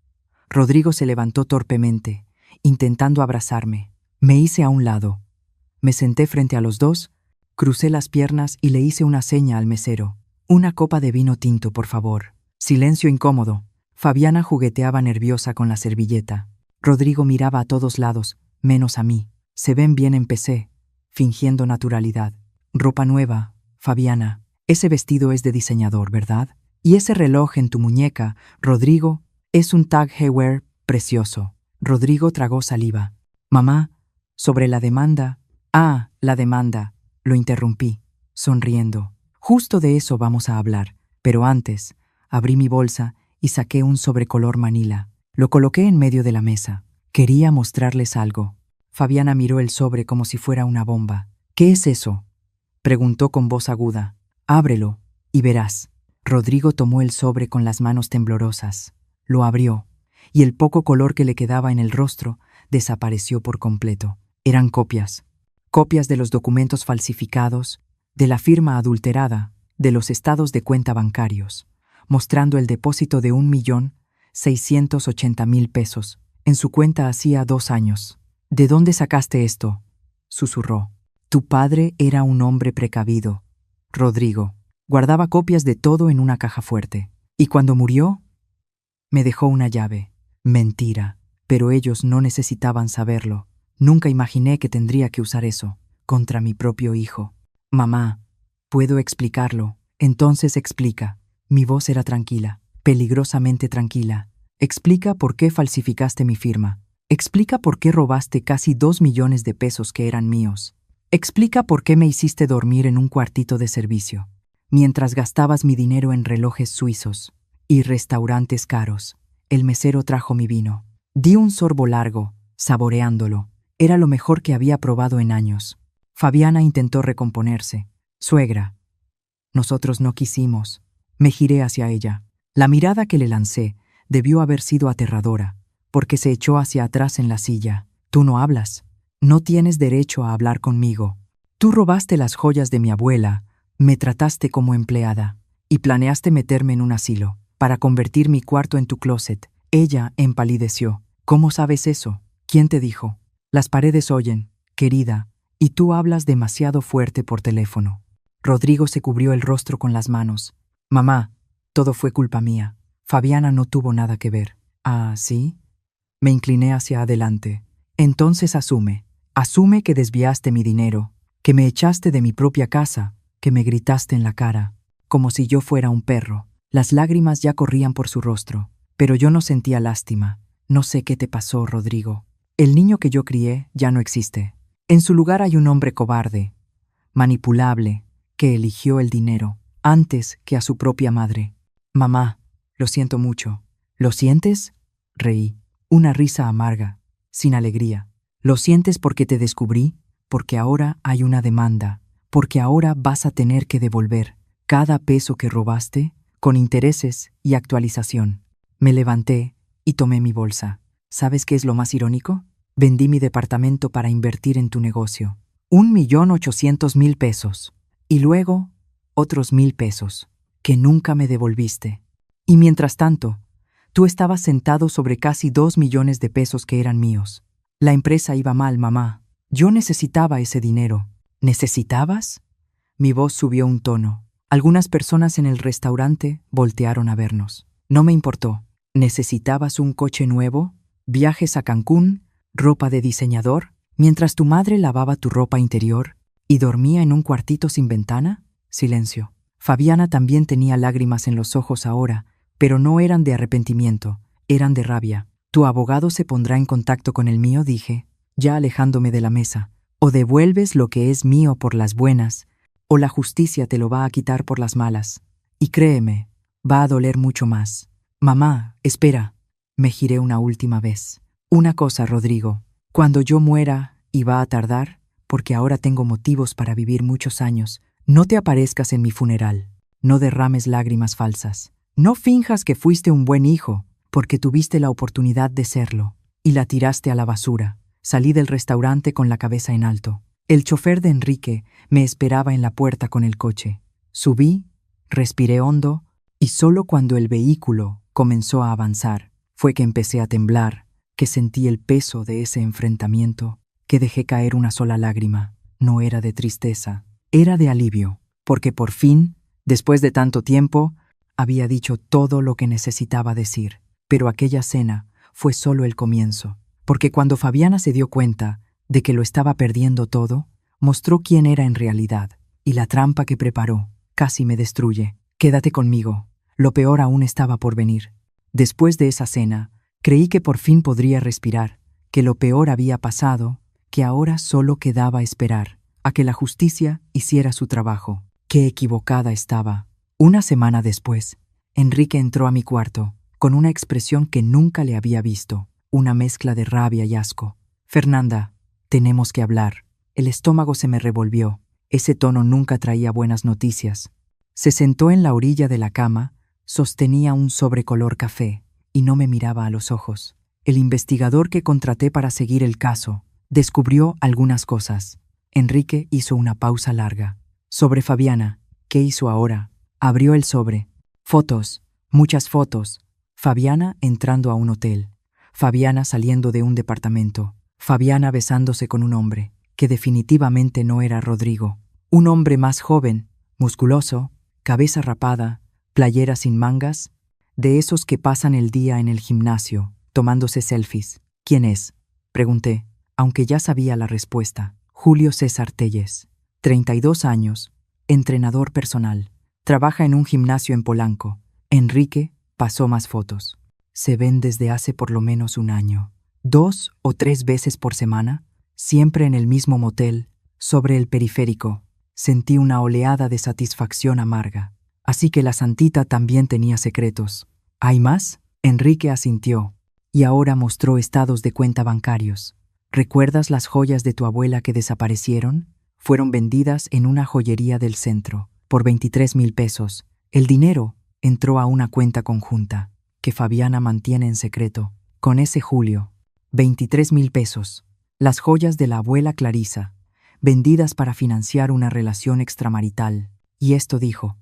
Rodrigo se levantó torpemente, intentando abrazarme. Me hice a un lado. Me senté frente a los dos, crucé las piernas y le hice una seña al mesero. «Una copa de vino tinto, por favor». Silencio incómodo. Fabiana jugueteaba nerviosa con la servilleta. Rodrigo miraba a todos lados, menos a mí. «Se ven bien», empecé, fingiendo naturalidad. «Ropa nueva, Fabiana. Ese vestido es de diseñador, ¿verdad? Y ese reloj en tu muñeca, Rodrigo, es un Tag Heuer precioso». Rodrigo tragó saliva. «Mamá, sobre la demanda». «Ah, la demanda», lo interrumpí, sonriendo. «Justo de eso vamos a hablar, pero antes, abrí mi bolsa y saqué un sobre color manila. Lo coloqué en medio de la mesa. Quería mostrarles algo». Fabiana miró el sobre como si fuera una bomba. «¿Qué es eso?», preguntó con voz aguda. «Ábrelo y verás». Rodrigo tomó el sobre con las manos temblorosas. Lo abrió, y el poco color que le quedaba en el rostro desapareció por completo. Eran copias. Copias de los documentos falsificados, de la firma adulterada, de los estados de cuenta bancarios, mostrando el depósito de 1.680.000 pesos en su cuenta hacía 2 años. «¿De dónde sacaste esto?», susurró. «Tu padre era un hombre precavido, Rodrigo. Guardaba copias de todo en una caja fuerte. Y cuando murió, me dejó una llave». Mentira, pero ellos no necesitaban saberlo. Nunca imaginé que tendría que usar eso contra mi propio hijo. «Mamá, puedo explicarlo». «Entonces explica». Mi voz era tranquila, peligrosamente tranquila. «Explica por qué falsificaste mi firma. Explica por qué robaste casi 2 millones de pesos que eran míos. Explica por qué me hiciste dormir en un cuartito de servicio, mientras gastabas mi dinero en relojes suizos y restaurantes caros». El mesero trajo mi vino. Di un sorbo largo, saboreándolo. Era lo mejor que había probado en años. Fabiana intentó recomponerse. «Suegra, nosotros no quisimos». Me giré hacia ella. La mirada que le lancé debió haber sido aterradora, porque se echó hacia atrás en la silla. «Tú no hablas. No tienes derecho a hablar conmigo. Tú robaste las joyas de mi abuela, me trataste como empleada, y planeaste meterme en un asilo, para convertir mi cuarto en tu closet». Ella empalideció. «¿Cómo sabes eso? ¿Quién te dijo?». «Las paredes oyen, querida, y tú hablas demasiado fuerte por teléfono». Rodrigo se cubrió el rostro con las manos. «Mamá, todo fue culpa mía. Fabiana no tuvo nada que ver». «¿Ah, sí?». Me incliné hacia adelante. «Entonces asume que desviaste mi dinero, que me echaste de mi propia casa, que me gritaste en la cara, como si yo fuera un perro». Las lágrimas ya corrían por su rostro, pero yo no sentía lástima. «No sé qué te pasó, Rodrigo. El niño que yo crié ya no existe. En su lugar hay un hombre cobarde, manipulable, que eligió el dinero antes que a su propia madre». «Mamá, lo siento mucho». «¿Lo sientes?». Reí. Una risa amarga, sin alegría. «¿Lo sientes porque te descubrí? Porque ahora hay una demanda. Porque ahora vas a tener que devolver cada peso que robaste, con intereses y actualización». Me levanté y tomé mi bolsa. ¿Sabes qué es lo más irónico? Vendí mi departamento para invertir en tu negocio. 1.800.000 pesos. Y luego, otros 1.000 pesos, que nunca me devolviste. Y mientras tanto, tú estabas sentado sobre casi 2 millones de pesos que eran míos. La empresa iba mal, mamá. Yo necesitaba ese dinero». «¿Necesitabas?». Mi voz subió un tono. Algunas personas en el restaurante voltearon a vernos. No me importó. «¿Necesitabas un coche nuevo? ¿Viajes a Cancún? ¿Ropa de diseñador? ¿Mientras tu madre lavaba tu ropa interior y dormía en un cuartito sin ventana?». Silencio. Fabiana también tenía lágrimas en los ojos ahora, pero no eran de arrepentimiento, eran de rabia. «Tu abogado se pondrá en contacto con el mío», dije, ya alejándome de la mesa. «O devuelves lo que es mío por las buenas, o la justicia te lo va a quitar por las malas. Y créeme, va a doler mucho más». Mamá, espera. Me giré una última vez. Una cosa, Rodrigo. Cuando yo muera, y va a tardar, porque ahora tengo motivos para vivir muchos años, no te aparezcas en mi funeral. No derrames lágrimas falsas. No finjas que fuiste un buen hijo, porque tuviste la oportunidad de serlo, y la tiraste a la basura. Salí del restaurante con la cabeza en alto. El chofer de Enrique me esperaba en la puerta con el coche. Subí, respiré hondo, y solo cuando el vehículo comenzó a avanzar fue que empecé a temblar, que sentí el peso de ese enfrentamiento, que dejé caer una sola lágrima. No era de tristeza, era de alivio, porque por fin, después de tanto tiempo, había dicho todo lo que necesitaba decir. Pero aquella cena fue solo el comienzo, porque cuando Fabiana se dio cuenta de que lo estaba perdiendo todo, mostró quién era en realidad, y la trampa que preparó casi me destruye. Quédate conmigo, lo peor aún estaba por venir. Después de esa cena, creí que por fin podría respirar, que lo peor había pasado, que ahora solo quedaba esperar a que la justicia hiciera su trabajo. Qué equivocada estaba. Una semana después, Enrique entró a mi cuarto, con una expresión que nunca le había visto, una mezcla de rabia y asco. Fernanda, tenemos que hablar. El estómago se me revolvió. Ese tono nunca traía buenas noticias. Se sentó en la orilla de la cama, sostenía un sobre color café y no me miraba a los ojos. El investigador que contraté para seguir el caso descubrió algunas cosas. Enrique hizo una pausa larga. Sobre Fabiana, ¿qué hizo ahora? Abrió el sobre. Fotos, muchas fotos. Fabiana entrando a un hotel. Fabiana saliendo de un departamento. Fabiana besándose con un hombre, que definitivamente no era Rodrigo. Un hombre más joven, musculoso, cabeza rapada, playera sin mangas, de esos que pasan el día en el gimnasio, tomándose selfies. ¿Quién es?, pregunté, aunque ya sabía la respuesta. Julio César Telles, 32 años, entrenador personal. Trabaja en un gimnasio en Polanco. Enrique pasó más fotos. Se ven desde hace por lo menos un año. 2 o 3 veces por semana, siempre en el mismo motel, sobre el periférico. Sentí una oleada de satisfacción amarga. Así que la santita también tenía secretos. ¿Hay más? Enrique asintió, y ahora mostró estados de cuenta bancarios. ¿Recuerdas las joyas de tu abuela que desaparecieron? Fueron vendidas en una joyería del centro, por 23,000 pesos. El dinero entró a una cuenta conjunta, que Fabiana mantiene en secreto, con ese Julio. 23,000 pesos. Las joyas de la abuela Clarisa, vendidas para financiar una relación extramarital. Y esto dijo,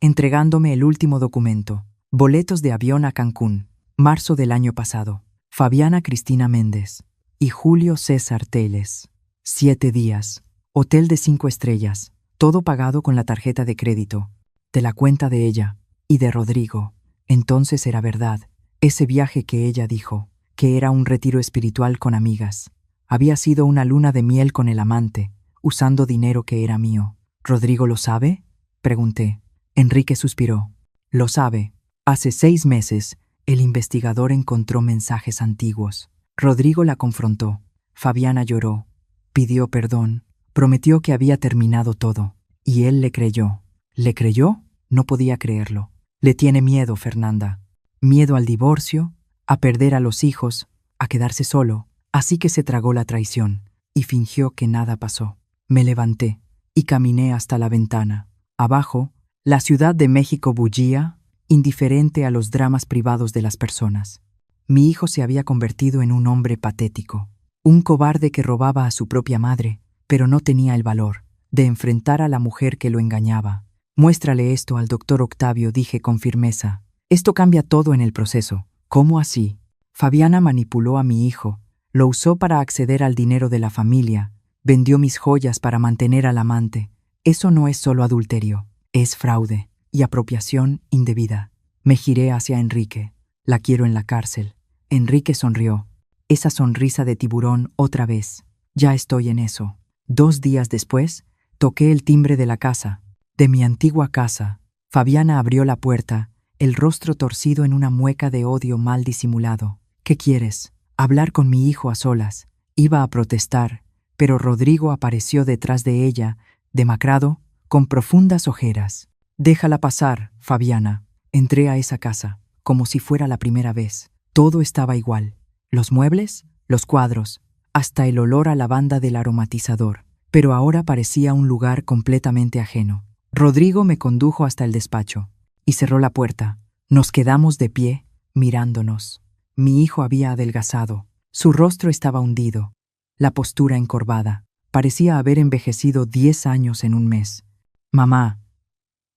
entregándome el último documento. Boletos de avión a Cancún, marzo del año pasado. Fabiana Cristina Méndez y Julio César Telles. 7 días. Hotel de 5 estrellas. Todo pagado con la tarjeta de crédito. De la cuenta de ella y de Rodrigo. Entonces era verdad. Ese viaje que ella dijo, que era un retiro espiritual con amigas. Había sido una luna de miel con el amante, usando dinero que era mío. ¿Rodrigo lo sabe?, pregunté. Enrique suspiró. Lo sabe. Hace 6 meses, el investigador encontró mensajes antiguos. Rodrigo la confrontó. Fabiana lloró. Pidió perdón. Prometió que había terminado todo. Y él le creyó. ¿Le creyó? No podía creerlo. Le tiene miedo, Fernanda. Miedo al divorcio, a perder a los hijos, a quedarse solo. Así que se tragó la traición y fingió que nada pasó. Me levanté y caminé hasta la ventana. Abajo, la Ciudad de México bullía, indiferente a los dramas privados de las personas. Mi hijo se había convertido en un hombre patético, un cobarde que robaba a su propia madre, pero no tenía el valor de enfrentar a la mujer que lo engañaba. Muéstrale esto al doctor Octavio, dije con firmeza. Esto cambia todo en el proceso. ¿Cómo así? Fabiana manipuló a mi hijo, lo usó para acceder al dinero de la familia, vendió mis joyas para mantener al amante. Eso no es solo adulterio, es fraude y apropiación indebida. Me giré hacia Enrique. La quiero en la cárcel. Enrique sonrió. Esa sonrisa de tiburón otra vez. Ya estoy en eso. 2 días después, toqué el timbre de la casa, de mi antigua casa. Fabiana abrió la puerta, el rostro torcido en una mueca de odio mal disimulado. ¿Qué quieres? Hablar con mi hijo a solas. Iba a protestar, pero Rodrigo apareció detrás de ella, demacrado, con profundas ojeras. Déjala pasar, Fabiana. Entré a esa casa. como si fuera la primera vez. Todo estaba igual. Los muebles, los cuadros, hasta el olor a lavanda del aromatizador. Pero ahora parecía un lugar completamente ajeno. Rodrigo me condujo hasta el despacho y cerró la puerta. Nos quedamos de pie, mirándonos. Mi hijo había adelgazado. Su rostro estaba hundido, la postura encorvada. Parecía haber envejecido 10 años en un mes. Mamá,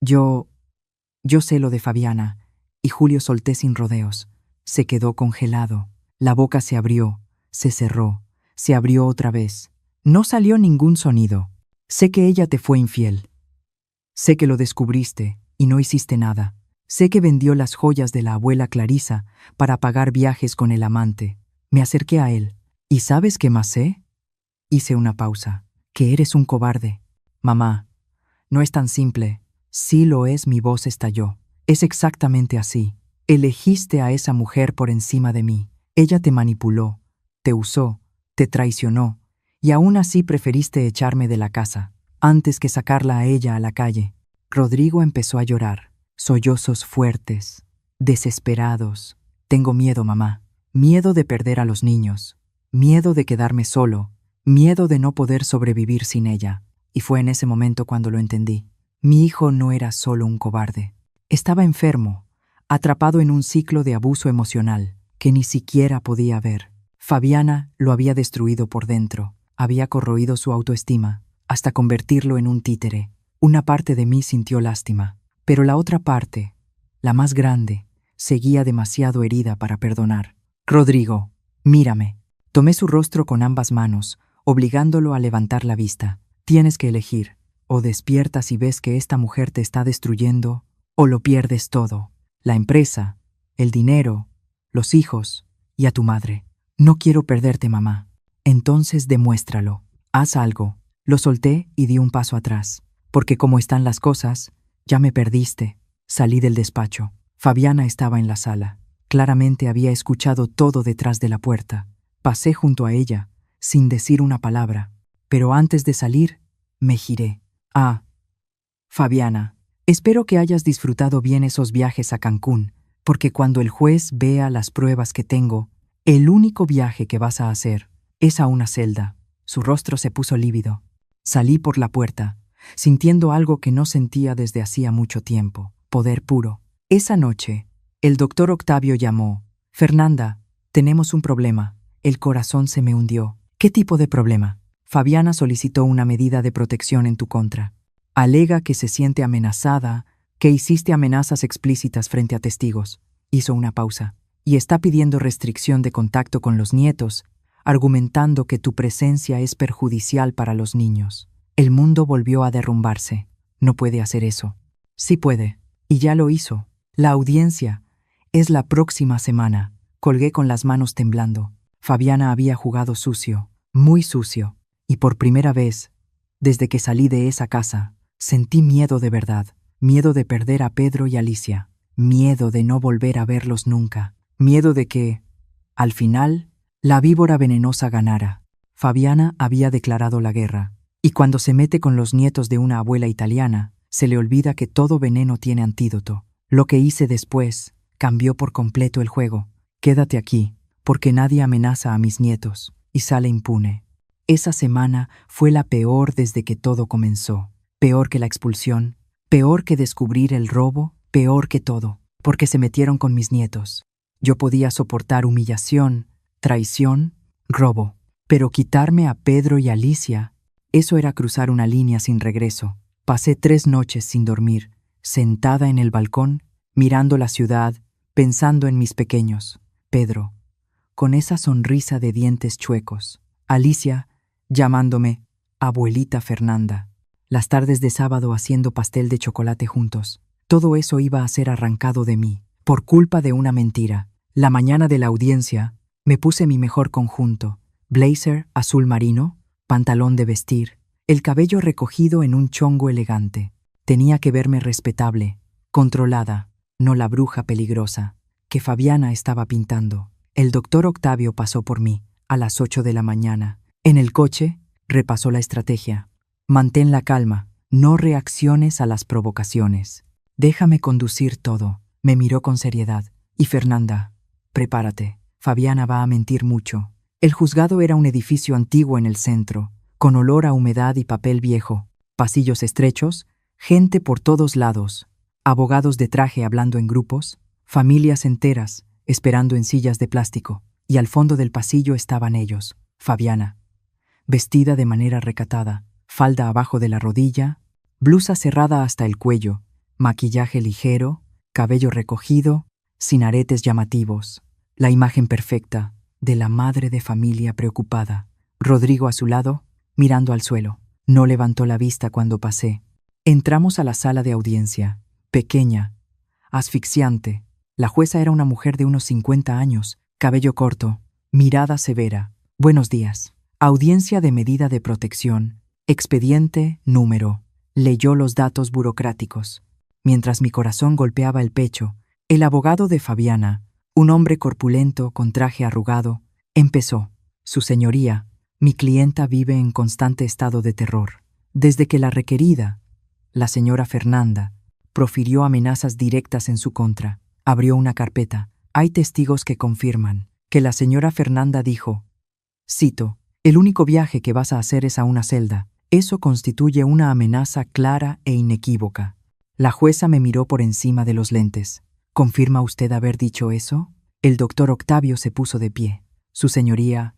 yo sé lo de Fabiana. Y Julio solté sin rodeos. Se quedó congelado. La boca se abrió, se cerró, se abrió otra vez. No salió ningún sonido. Sé que ella te fue infiel. Sé que lo descubriste y no hiciste nada. Sé que vendió las joyas de la abuela Clarisa para pagar viajes con el amante. Me acerqué a él. ¿Y sabes qué más sé? Hice una pausa. Que eres un cobarde. Mamá, no es tan simple. Sí lo es, mi voz estalló. Es exactamente así. Elegiste a esa mujer por encima de mí. Ella te manipuló, te usó, te traicionó, y aún así preferiste echarme de la casa, antes que sacarla a ella a la calle. Rodrigo empezó a llorar. Sollozos fuertes, desesperados. Tengo miedo, mamá. Miedo de perder a los niños. Miedo de quedarme solo. Miedo de no poder sobrevivir sin ella. Y fue en ese momento cuando lo entendí. Mi hijo no era solo un cobarde. Estaba enfermo, atrapado en un ciclo de abuso emocional que ni siquiera podía ver. Fabiana lo había destruido por dentro. Había corroído su autoestima, hasta convertirlo en un títere. Una parte de mí sintió lástima. Pero la otra parte, la más grande, seguía demasiado herida para perdonar. Rodrigo, mírame. Tomé su rostro con ambas manos, obligándolo a levantar la vista. Tienes que elegir. O despiertas y ves que esta mujer te está destruyendo, o lo pierdes todo. La empresa, el dinero, los hijos y a tu madre. No quiero perderte, mamá. Entonces demuéstralo. Haz algo. Lo solté y di un paso atrás. Porque como están las cosas, ya me perdiste. Salí del despacho. Fabiana estaba en la sala. Claramente había escuchado todo detrás de la puerta. Pasé junto a ella, sin decir una palabra. Pero antes de salir, me giré. Ah, Fabiana, espero que hayas disfrutado bien esos viajes a Cancún, porque cuando el juez vea las pruebas que tengo, el único viaje que vas a hacer es a una celda. Su rostro se puso lívido. Salí por la puerta, sintiendo algo que no sentía desde hacía mucho tiempo, poder puro. Esa noche, el doctor Octavio llamó. Fernanda, tenemos un problema. El corazón se me hundió. ¿Qué tipo de problema? Fabiana solicitó una medida de protección en tu contra. Alega que se siente amenazada, que hiciste amenazas explícitas frente a testigos. Hizo una pausa. Y está pidiendo restricción de contacto con los nietos, argumentando que tu presencia es perjudicial para los niños. El mundo volvió a derrumbarse. No puede hacer eso. Sí puede. Y ya lo hizo. La audiencia es la próxima semana. Colgué con las manos temblando. Fabiana había jugado sucio, muy sucio. Y por primera vez, desde que salí de esa casa, sentí miedo de verdad. Miedo de perder a Pedro y Alicia. Miedo de no volver a verlos nunca. Miedo de que, al final, la víbora venenosa ganara. Fabiana había declarado la guerra. Y cuando se mete con los nietos de una abuela italiana, se le olvida que todo veneno tiene antídoto. Lo que hice después cambió por completo el juego. Quédate aquí, porque nadie amenaza a mis nietos, y sale impune. Esa semana fue la peor desde que todo comenzó. Peor que la expulsión, peor que descubrir el robo, peor que todo, porque se metieron con mis nietos. Yo podía soportar humillación, traición, robo, pero quitarme a Pedro y Alicia, eso era cruzar una línea sin regreso. Pasé 3 noches sin dormir, sentada en el balcón, mirando la ciudad, pensando en mis pequeños. Pedro, con esa sonrisa de dientes chuecos. Alicia, llamándome abuelita Fernanda. Las tardes de sábado haciendo pastel de chocolate juntos. Todo eso iba a ser arrancado de mí, por culpa de una mentira. La mañana de la audiencia, me puse mi mejor conjunto. Blazer azul marino, pantalón de vestir, el cabello recogido en un chongo elegante. Tenía que verme respetable, controlada, no la bruja peligrosa que Fabiana estaba pintando. El doctor Octavio pasó por mí a las 8 de la mañana. En el coche, repasó la estrategia. Mantén la calma, no reacciones a las provocaciones. Déjame conducir todo. Me miró con seriedad. Y Fernanda, prepárate. Fabiana va a mentir mucho. El juzgado era un edificio antiguo en el centro, con olor a humedad y papel viejo. Pasillos estrechos, gente por todos lados, abogados de traje hablando en grupos, familias enteras esperando en sillas de plástico, y al fondo del pasillo estaban ellos, Fabiana, vestida de manera recatada, falda abajo de la rodilla, blusa cerrada hasta el cuello, maquillaje ligero, cabello recogido, sin aretes llamativos, la imagen perfecta de la madre de familia preocupada. Rodrigo a su lado, mirando al suelo. No levantó la vista cuando pasé. Entramos a la sala de audiencia, pequeña, asfixiante. La jueza era una mujer de unos 50 años, cabello corto, mirada severa. Buenos días. Audiencia de medida de protección, expediente, número. Leyó los datos burocráticos. Mientras mi corazón golpeaba el pecho, el abogado de Fabiana, un hombre corpulento con traje arrugado, empezó. Su señoría, mi clienta vive en constante estado de terror. Desde que la requerida, la señora Fernanda, profirió amenazas directas en su contra, abrió una carpeta. Hay testigos que confirman que la señora Fernanda dijo, cito, «El único viaje que vas a hacer es a una celda. Eso constituye una amenaza clara e inequívoca». La jueza me miró por encima de los lentes. «¿Confirma usted haber dicho eso?» El doctor Octavio se puso de pie. «Su señoría,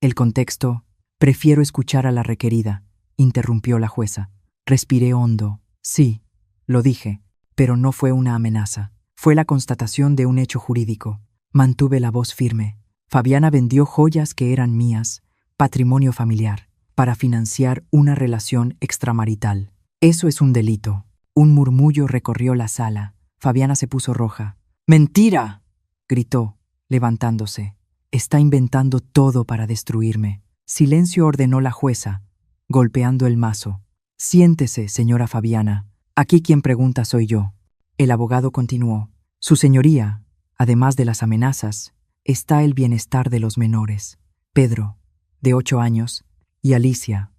el contexto, prefiero escuchar a la requerida», interrumpió la jueza. Respiré hondo. Sí, lo dije, pero no fue una amenaza. Fue la constatación de un hecho jurídico. Mantuve la voz firme. Fabiana vendió joyas que eran mías, patrimonio familiar, para financiar una relación extramarital. Eso es un delito. Un murmullo recorrió la sala. Fabiana se puso roja. «¡Mentira!», gritó, levantándose. «Está inventando todo para destruirme». Silencio, ordenó la jueza, golpeando el mazo. «Siéntese, señora Fabiana. Aquí quien pregunta soy yo». El abogado continuó. «Su señoría, además de las amenazas, está el bienestar de los menores. Pedro, de 8 años, y Alicia,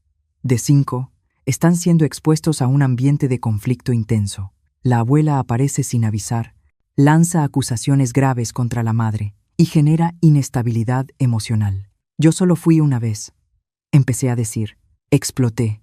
de 5, están siendo expuestos a un ambiente de conflicto intenso. La abuela aparece sin avisar, lanza acusaciones graves contra la madre y genera inestabilidad emocional. Yo solo fui una vez», empecé a decir. Exploté.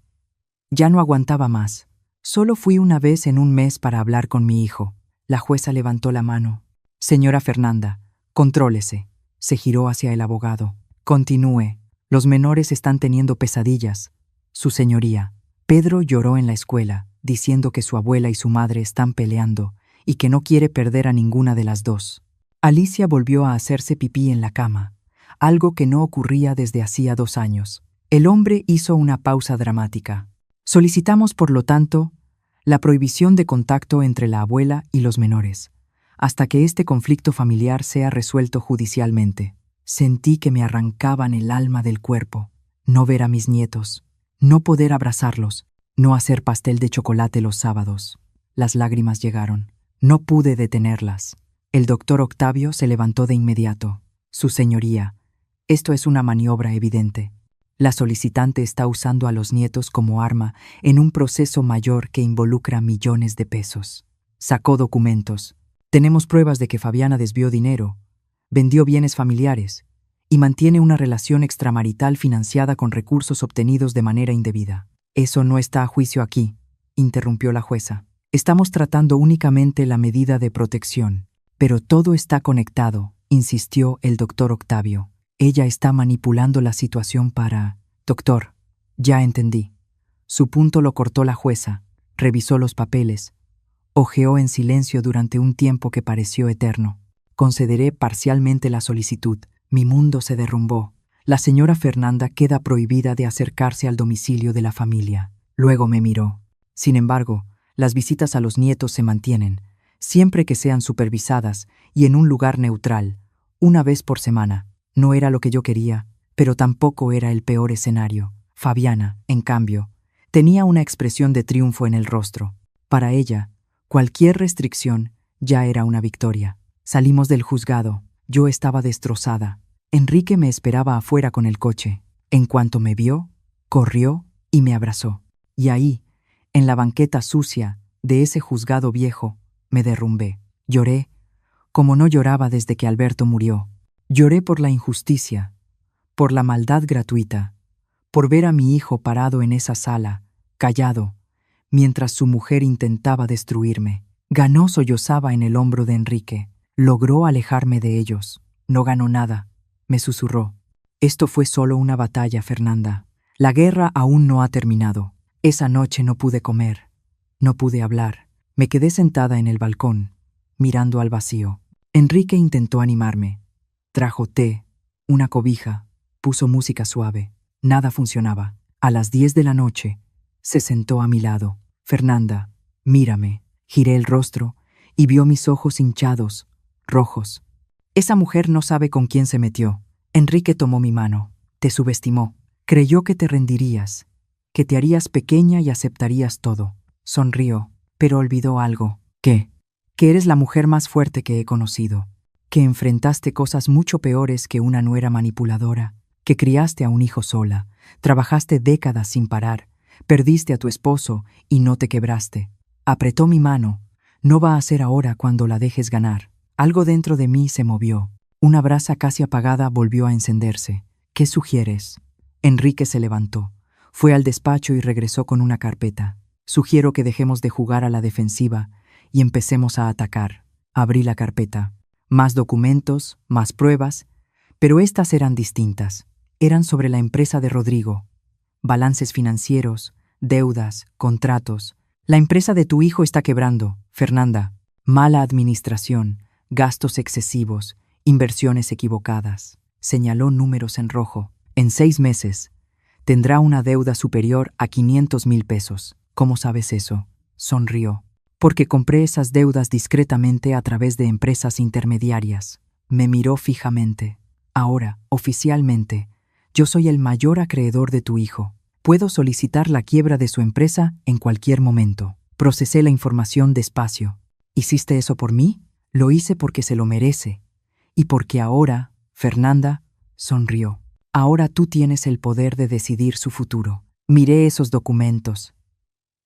Ya no aguantaba más. «Solo fui una vez en un mes para hablar con mi hijo». La jueza levantó la mano. «Señora Fernanda, contrólese». Se giró hacia el abogado. «Continúe. Los menores están teniendo pesadillas. Su señoría». Pedro lloró en la escuela, diciendo que su abuela y su madre están peleando y que no quiere perder a ninguna de las dos. Alicia volvió a hacerse pipí en la cama, algo que no ocurría desde hacía 2 años. El hombre hizo una pausa dramática. «Solicitamos, por lo tanto, la prohibición de contacto entre la abuela y los menores, hasta que este conflicto familiar sea resuelto judicialmente». Sentí que me arrancaban el alma del cuerpo. No ver a mis nietos, no poder abrazarlos, no hacer pastel de chocolate los sábados. Las lágrimas llegaron. No pude detenerlas. El doctor Octavio se levantó de inmediato. «Su señoría, esto es una maniobra evidente. La solicitante está usando a los nietos como arma en un proceso mayor que involucra millones de pesos». Sacó documentos. «Tenemos pruebas de que Fabiana desvió dinero, vendió bienes familiares y mantiene una relación extramarital financiada con recursos obtenidos de manera indebida». «Eso no está a juicio aquí», interrumpió la jueza. «Estamos tratando únicamente la medida de protección». «Pero todo está conectado», insistió el doctor Octavio. «Ella está manipulando la situación para...». «Doctor, ya entendí». Su punto lo cortó la jueza, revisó los papeles, hojeó en silencio durante un tiempo que pareció eterno. «Concederé parcialmente la solicitud». Mi mundo se derrumbó. La señora Fernanda queda prohibida de acercarse al domicilio de la familia. Luego me miró. «Sin embargo, las visitas a los nietos se mantienen, siempre que sean supervisadas y en un lugar neutral, una vez por semana». No era lo que yo quería, pero tampoco era el peor escenario. Fabiana, en cambio, tenía una expresión de triunfo en el rostro. Para ella, cualquier restricción ya era una victoria. Salimos del juzgado. Yo estaba destrozada. Enrique me esperaba afuera con el coche. En cuanto me vio, corrió y me abrazó. Y ahí, en la banqueta sucia de ese juzgado viejo, me derrumbé. Lloré como no lloraba desde que Alberto murió. Lloré por la injusticia, por la maldad gratuita, por ver a mi hijo parado en esa sala, callado, mientras su mujer intentaba destruirme. Ganó, sollozaba en el hombro de Enrique. Logró alejarme de ellos. No ganó nada, me susurró. Esto fue solo una batalla, Fernanda. La guerra aún no ha terminado. Esa noche no pude comer, no pude hablar. Me quedé sentada en el balcón, mirando al vacío. Enrique intentó animarme. Trajo té, una cobija, puso música suave. Nada funcionaba. A las 10 de la noche, se sentó a mi lado. Fernanda, mírame. Giré el rostro y vio mis ojos hinchados, rojos. Esa mujer no sabe con quién se metió. Enrique tomó mi mano. Te subestimó. Creyó que te rendirías, que te harías pequeña y aceptarías todo. Sonrió, pero olvidó algo. ¿Qué? Que eres la mujer más fuerte que he conocido, que enfrentaste cosas mucho peores que una nuera manipuladora, que criaste a un hijo sola, trabajaste décadas sin parar, perdiste a tu esposo y no te quebraste. Apretó mi mano. No va a ser ahora cuando la dejes ganar. Algo dentro de mí se movió. Una brasa casi apagada volvió a encenderse. ¿Qué sugieres? Enrique se levantó. Fue al despacho y regresó con una carpeta. Sugiero que dejemos de jugar a la defensiva y empecemos a atacar. Abrí la carpeta. Más documentos, más pruebas, pero estas eran distintas. Eran sobre la empresa de Rodrigo. Balances financieros, deudas, contratos. La empresa de tu hijo está quebrando, Fernanda. Mala administración, gastos excesivos, inversiones equivocadas. Señaló números en rojo. En 6 meses, tendrá una deuda superior a 500,000 pesos. ¿Cómo sabes eso? Sonrió. Porque compré esas deudas discretamente a través de empresas intermediarias. Me miró fijamente. Ahora, oficialmente, yo soy el mayor acreedor de tu hijo. Puedo solicitar la quiebra de su empresa en cualquier momento. Procesé la información despacio. ¿Hiciste eso por mí? Lo hice porque se lo merece. Y porque ahora, Fernanda, sonrió. Ahora tú tienes el poder de decidir su futuro. Miré esos documentos,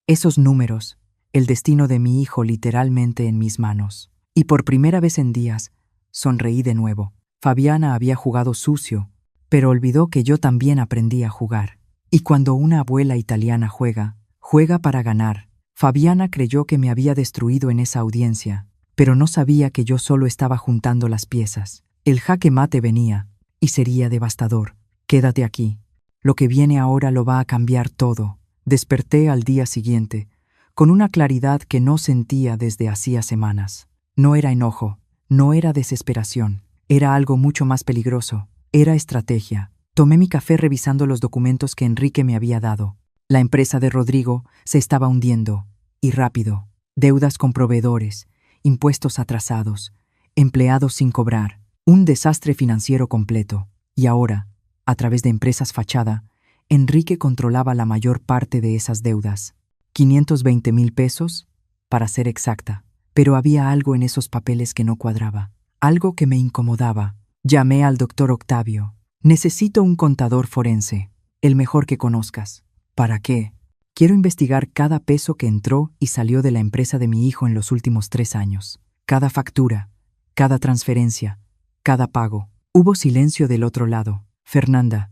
esos números, el destino de mi hijo literalmente en mis manos. Y por primera vez en días, sonreí de nuevo. Fabiana había jugado sucio, pero olvidó que yo también aprendí a jugar. Y cuando una abuela italiana juega, juega para ganar. Fabiana creyó que me había destruido en esa audiencia, pero no sabía que yo solo estaba juntando las piezas. El jaque mate venía, y sería devastador. Quédate aquí. Lo que viene ahora lo va a cambiar todo. Desperté al día siguiente, con una claridad que no sentía desde hacía semanas. No era enojo, no era desesperación, era algo mucho más peligroso, era estrategia. Tomé mi café revisando los documentos que Enrique me había dado. La empresa de Rodrigo se estaba hundiendo, y rápido. Deudas con proveedores, impuestos atrasados, empleados sin cobrar, un desastre financiero completo. Y ahora, a través de empresas fachada, Enrique controlaba la mayor parte de esas deudas. 520,000 pesos, para ser exacta. Pero había algo en esos papeles que no cuadraba, algo que me incomodaba. Llamé al doctor Octavio. Necesito un contador forense, el mejor que conozcas. ¿Para qué? Quiero investigar cada peso que entró y salió de la empresa de mi hijo en los últimos 3 años. Cada factura, cada transferencia, cada pago. Hubo silencio del otro lado. Fernanda,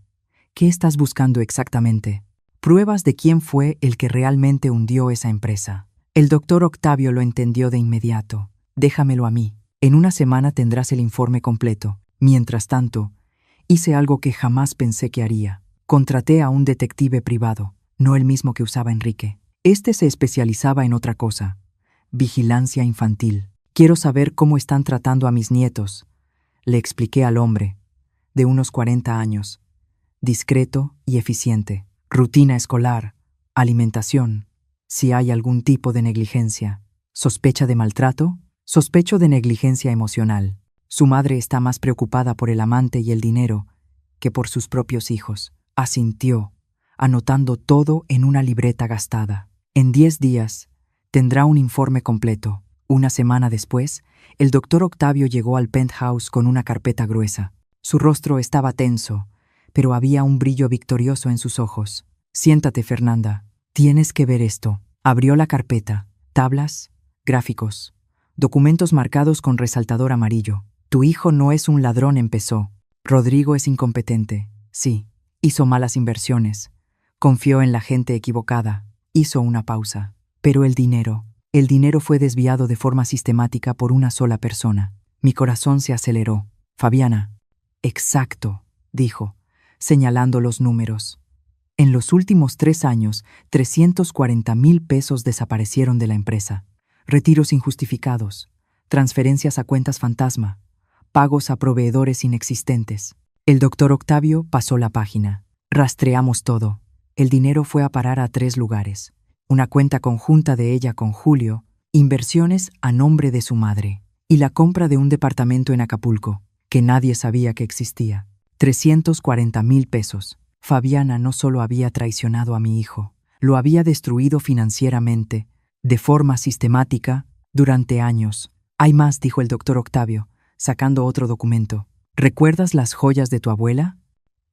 ¿qué estás buscando exactamente? Pruebas de quién fue el que realmente hundió esa empresa. El doctor Octavio lo entendió de inmediato. Déjamelo a mí. En una semana tendrás el informe completo. Mientras tanto, hice algo que jamás pensé que haría. Contraté a un detective privado, no el mismo que usaba Enrique. Este se especializaba en otra cosa: vigilancia infantil. Quiero saber cómo están tratando a mis nietos, le expliqué al hombre, de unos 40 años, discreto y eficiente. Rutina escolar, alimentación, si hay algún tipo de negligencia. ¿Sospecha de maltrato? Sospecho de negligencia emocional. Su madre está más preocupada por el amante y el dinero que por sus propios hijos. Asintió, anotando todo en una libreta gastada. En 10 días, tendrá un informe completo. Una semana después, el doctor Octavio llegó al penthouse con una carpeta gruesa. Su rostro estaba tenso, pero había un brillo victorioso en sus ojos. Siéntate, Fernanda. Tienes que ver esto. Abrió la carpeta. Tablas, gráficos, documentos marcados con resaltador amarillo. Tu hijo no es un ladrón, empezó. Rodrigo es incompetente. Sí, hizo malas inversiones. Confió en la gente equivocada. Hizo una pausa. Pero el dinero fue desviado de forma sistemática por una sola persona. Mi corazón se aceleró. Fabiana. Exacto, dijo, señalando los números. En los últimos 3 años, 340,000 pesos desaparecieron de la empresa. Retiros injustificados, transferencias a cuentas fantasma, pagos a proveedores inexistentes. El doctor Octavio pasó la página. Rastreamos todo. El dinero fue a parar a 3 lugares. Una cuenta conjunta de ella con Julio, inversiones a nombre de su madre, y la compra de un departamento en Acapulco, que nadie sabía que existía. 340,000 pesos. Fabiana no solo había traicionado a mi hijo, lo había destruido financieramente, de forma sistemática, durante años. Hay más, dijo el doctor Octavio, sacando otro documento. ¿Recuerdas las joyas de tu abuela?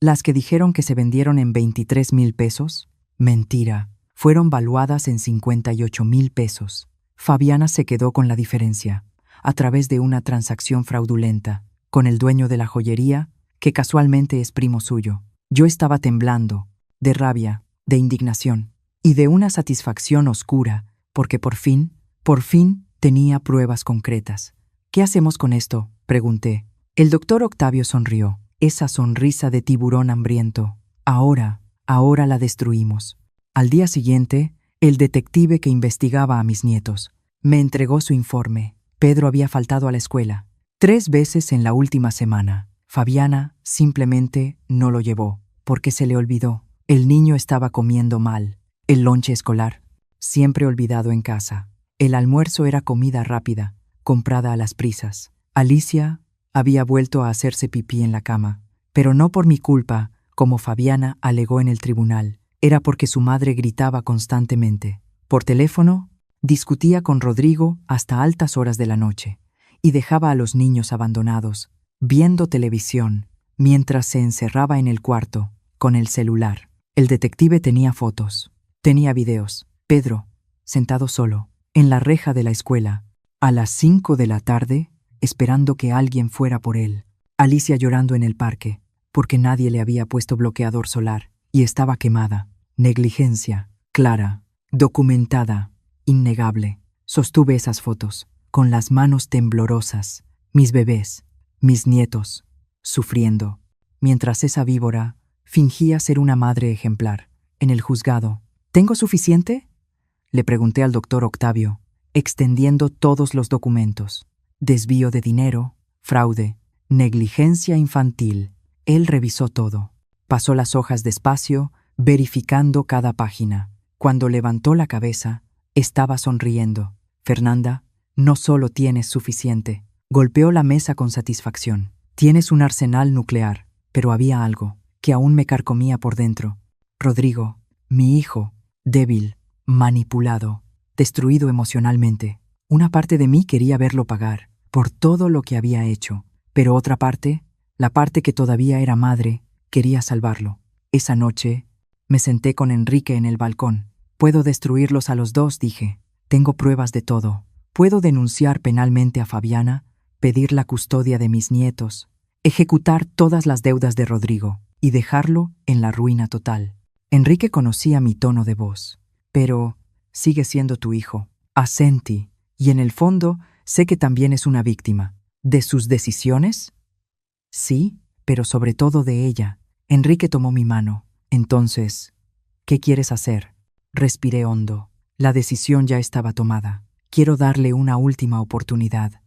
¿Las que dijeron que se vendieron en 23,000 pesos? Mentira, fueron valuadas en 58,000 pesos. Fabiana se quedó con la diferencia, a través de una transacción fraudulenta, con el dueño de la joyería, que casualmente es primo suyo. Yo estaba temblando, de rabia, de indignación, y de una satisfacción oscura, porque por fin tenía pruebas concretas. ¿Qué hacemos con esto?, pregunté. El doctor Octavio sonrió, esa sonrisa de tiburón hambriento. Ahora la destruimos. Al día siguiente, el detective que investigaba a mis nietos me entregó su informe. Pedro había faltado a la escuela 3 veces en la última semana. Fabiana simplemente no lo llevó, porque se le olvidó. El niño estaba comiendo mal. El lonche escolar, siempre olvidado en casa. El almuerzo era comida rápida, comprada a las prisas. Alicia había vuelto a hacerse pipí en la cama, pero no por mi culpa, como Fabiana alegó en el tribunal. Era porque su madre gritaba constantemente. Por teléfono, discutía con Rodrigo hasta altas horas de la noche y dejaba a los niños abandonados, viendo televisión, mientras se encerraba en el cuarto, con el celular. El detective tenía fotos, tenía videos. Pedro, sentado solo, en la reja de la escuela, a las 5 de la tarde, esperando que alguien fuera por él. Alicia llorando en el parque, porque nadie le había puesto bloqueador solar, y estaba quemada. Negligencia, clara, documentada, innegable. Sostuve esas fotos, con las manos temblorosas. Mis bebés, mis nietos, sufriendo, mientras esa víbora fingía ser una madre ejemplar. En el juzgado, ¿tengo suficiente?, le pregunté al doctor Octavio, extendiendo todos los documentos. Desvío de dinero, fraude, negligencia infantil. Él revisó todo. Pasó las hojas despacio, verificando cada página. Cuando levantó la cabeza, estaba sonriendo. Fernanda, no solo tienes suficiente. Golpeó la mesa con satisfacción. Tienes un arsenal nuclear, pero había algo que aún me carcomía por dentro. Rodrigo, mi hijo, débil, manipulado, destruido emocionalmente. Una parte de mí quería verlo pagar por todo lo que había hecho, pero otra parte, la parte que todavía era madre, quería salvarlo. Esa noche, me senté con Enrique en el balcón. Puedo destruirlos a los dos, dije. Tengo pruebas de todo. Puedo denunciar penalmente a Fabiana, pedir la custodia de mis nietos, ejecutar todas las deudas de Rodrigo y dejarlo en la ruina total. Enrique conocía mi tono de voz. Pero sigue siendo tu hijo. Asentí, y en el fondo sé que también es una víctima. ¿De sus decisiones? Sí, pero sobre todo de ella. Enrique tomó mi mano. Entonces, ¿qué quieres hacer? Respiré hondo. La decisión ya estaba tomada. Quiero darle una última oportunidad.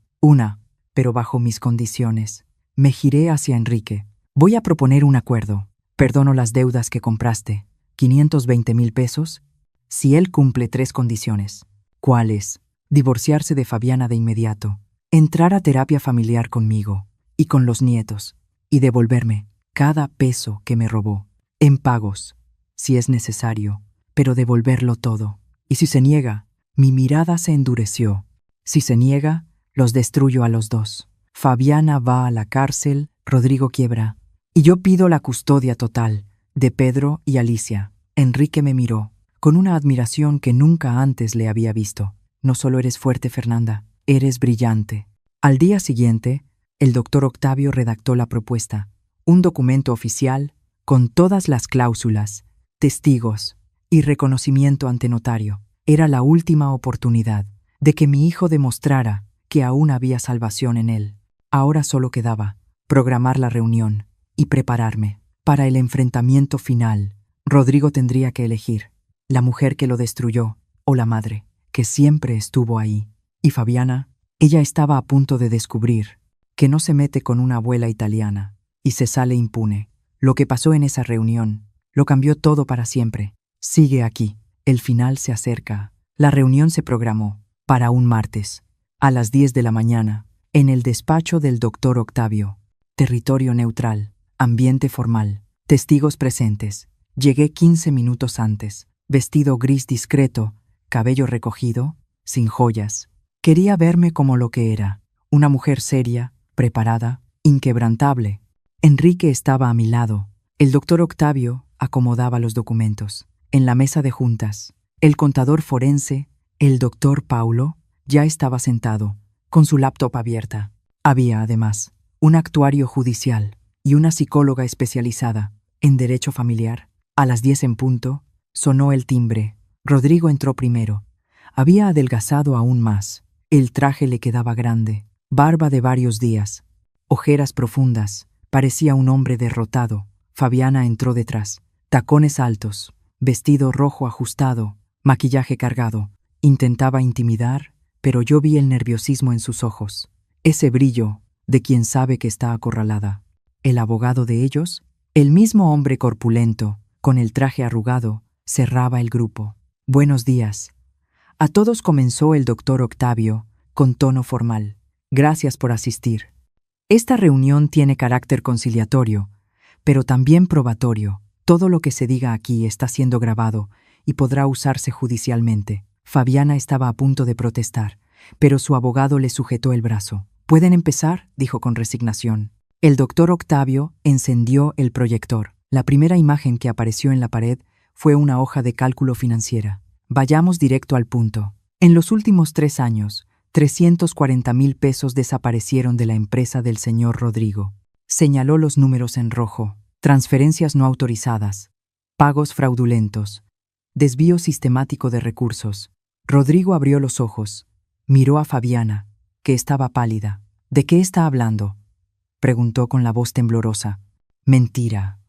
Pero bajo mis condiciones. Me giré hacia Enrique. Voy a proponer un acuerdo. Perdono las deudas que compraste. 520,000 pesos. Si él cumple 3 condiciones. ¿Cuáles? Divorciarse de Fabiana de inmediato. Entrar a terapia familiar conmigo y con los nietos. Y devolverme cada peso que me robó. En pagos, si es necesario, pero devolverlo todo. Y si se niega, mi mirada se endureció. Si se niega, los destruyo a los dos. Fabiana va a la cárcel, Rodrigo quiebra. Y yo pido la custodia total de Pedro y Alicia. Enrique me miró, con una admiración que nunca antes le había visto. No solo eres fuerte, Fernanda, Eres brillante. Al día siguiente, el doctor Octavio redactó la propuesta, un documento oficial con todas las cláusulas, testigos y reconocimiento ante notario. Era la última oportunidad de que mi hijo demostrara que aún había salvación en él. Ahora solo quedaba programar la reunión y prepararme. Para el enfrentamiento final, Rodrigo tendría que elegir la mujer que lo destruyó o la madre, que siempre estuvo ahí. Y Fabiana, ella estaba a punto de descubrir que no se mete con una abuela italiana y se sale impune. Lo que pasó en esa reunión lo cambió todo para siempre. Sigue aquí. El final se acerca. La reunión se programó para un martes, a las 10 de la mañana, en el despacho del doctor Octavio. Territorio neutral, ambiente formal, testigos presentes. Llegué 15 minutos antes, vestido gris discreto, cabello recogido, sin joyas. Quería verme como lo que era, una mujer seria, preparada, inquebrantable. Enrique estaba a mi lado. El doctor Octavio acomodaba los documentos. En la mesa de juntas, el contador forense, el doctor Paulo, ya estaba sentado, con su laptop abierta. Había, además, un actuario judicial y una psicóloga especializada en derecho familiar. A las 10 en punto, sonó el timbre. Rodrigo entró primero. Había adelgazado aún más. El traje le quedaba grande, barba de varios días, ojeras profundas. Parecía un hombre derrotado. Fabiana entró detrás. Tacones altos, vestido rojo ajustado, maquillaje cargado. Intentaba intimidar, pero yo vi el nerviosismo en sus ojos. Ese brillo de quien sabe que está acorralada. El abogado de ellos, el mismo hombre corpulento, con el traje arrugado, cerraba el grupo. Buenos días. A todos comenzó el doctor Octavio, con tono formal. Gracias por asistir. Esta reunión tiene carácter conciliatorio, pero también probatorio. Todo lo que se diga aquí está siendo grabado y podrá usarse judicialmente. Fabiana estaba a punto de protestar, pero su abogado le sujetó el brazo. «¿Pueden empezar?», dijo con resignación. El doctor Octavio encendió el proyector. La primera imagen que apareció en la pared fue una hoja de cálculo financiera. Vayamos directo al punto. En los últimos 3 años, 340,000 pesos desaparecieron de la empresa del señor Rodrigo. Señaló los números en rojo. Transferencias no autorizadas, pagos fraudulentos, desvío sistemático de recursos. Rodrigo abrió los ojos, miró a Fabiana, que estaba pálida. «¿De qué está hablando?», preguntó con la voz temblorosa. «Mentira.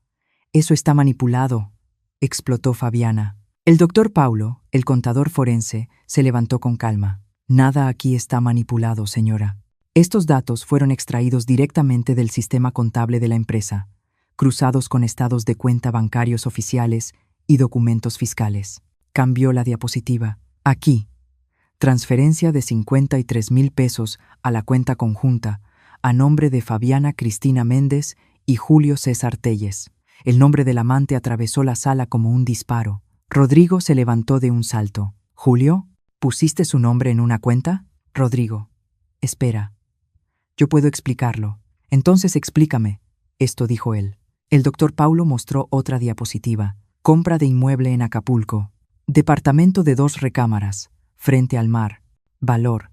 Eso está manipulado», explotó Fabiana. El doctor Paulo, el contador forense, se levantó con calma. «Nada aquí está manipulado, señora. Estos datos fueron extraídos directamente del sistema contable de la empresa, cruzados con estados de cuenta bancarios oficiales y documentos fiscales». Cambió la diapositiva. «Aquí, transferencia de 53,000 pesos a la cuenta conjunta, a nombre de Fabiana Cristina Méndez y Julio César Telles». El nombre del amante atravesó la sala como un disparo. Rodrigo se levantó de un salto. «¿Julio? ¿Pusiste su nombre en una cuenta?». «Rodrigo, espera. Yo puedo explicarlo». «Entonces explícame». Esto dijo él. El doctor Paulo mostró otra diapositiva. Compra de inmueble en Acapulco. Departamento de 2 recámaras, frente al mar. Valor: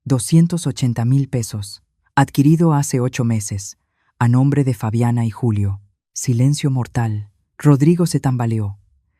280,000 pesos. Adquirido hace 8 meses, a nombre de Fabiana y Julio. Silencio mortal. Rodrigo se tambaleó.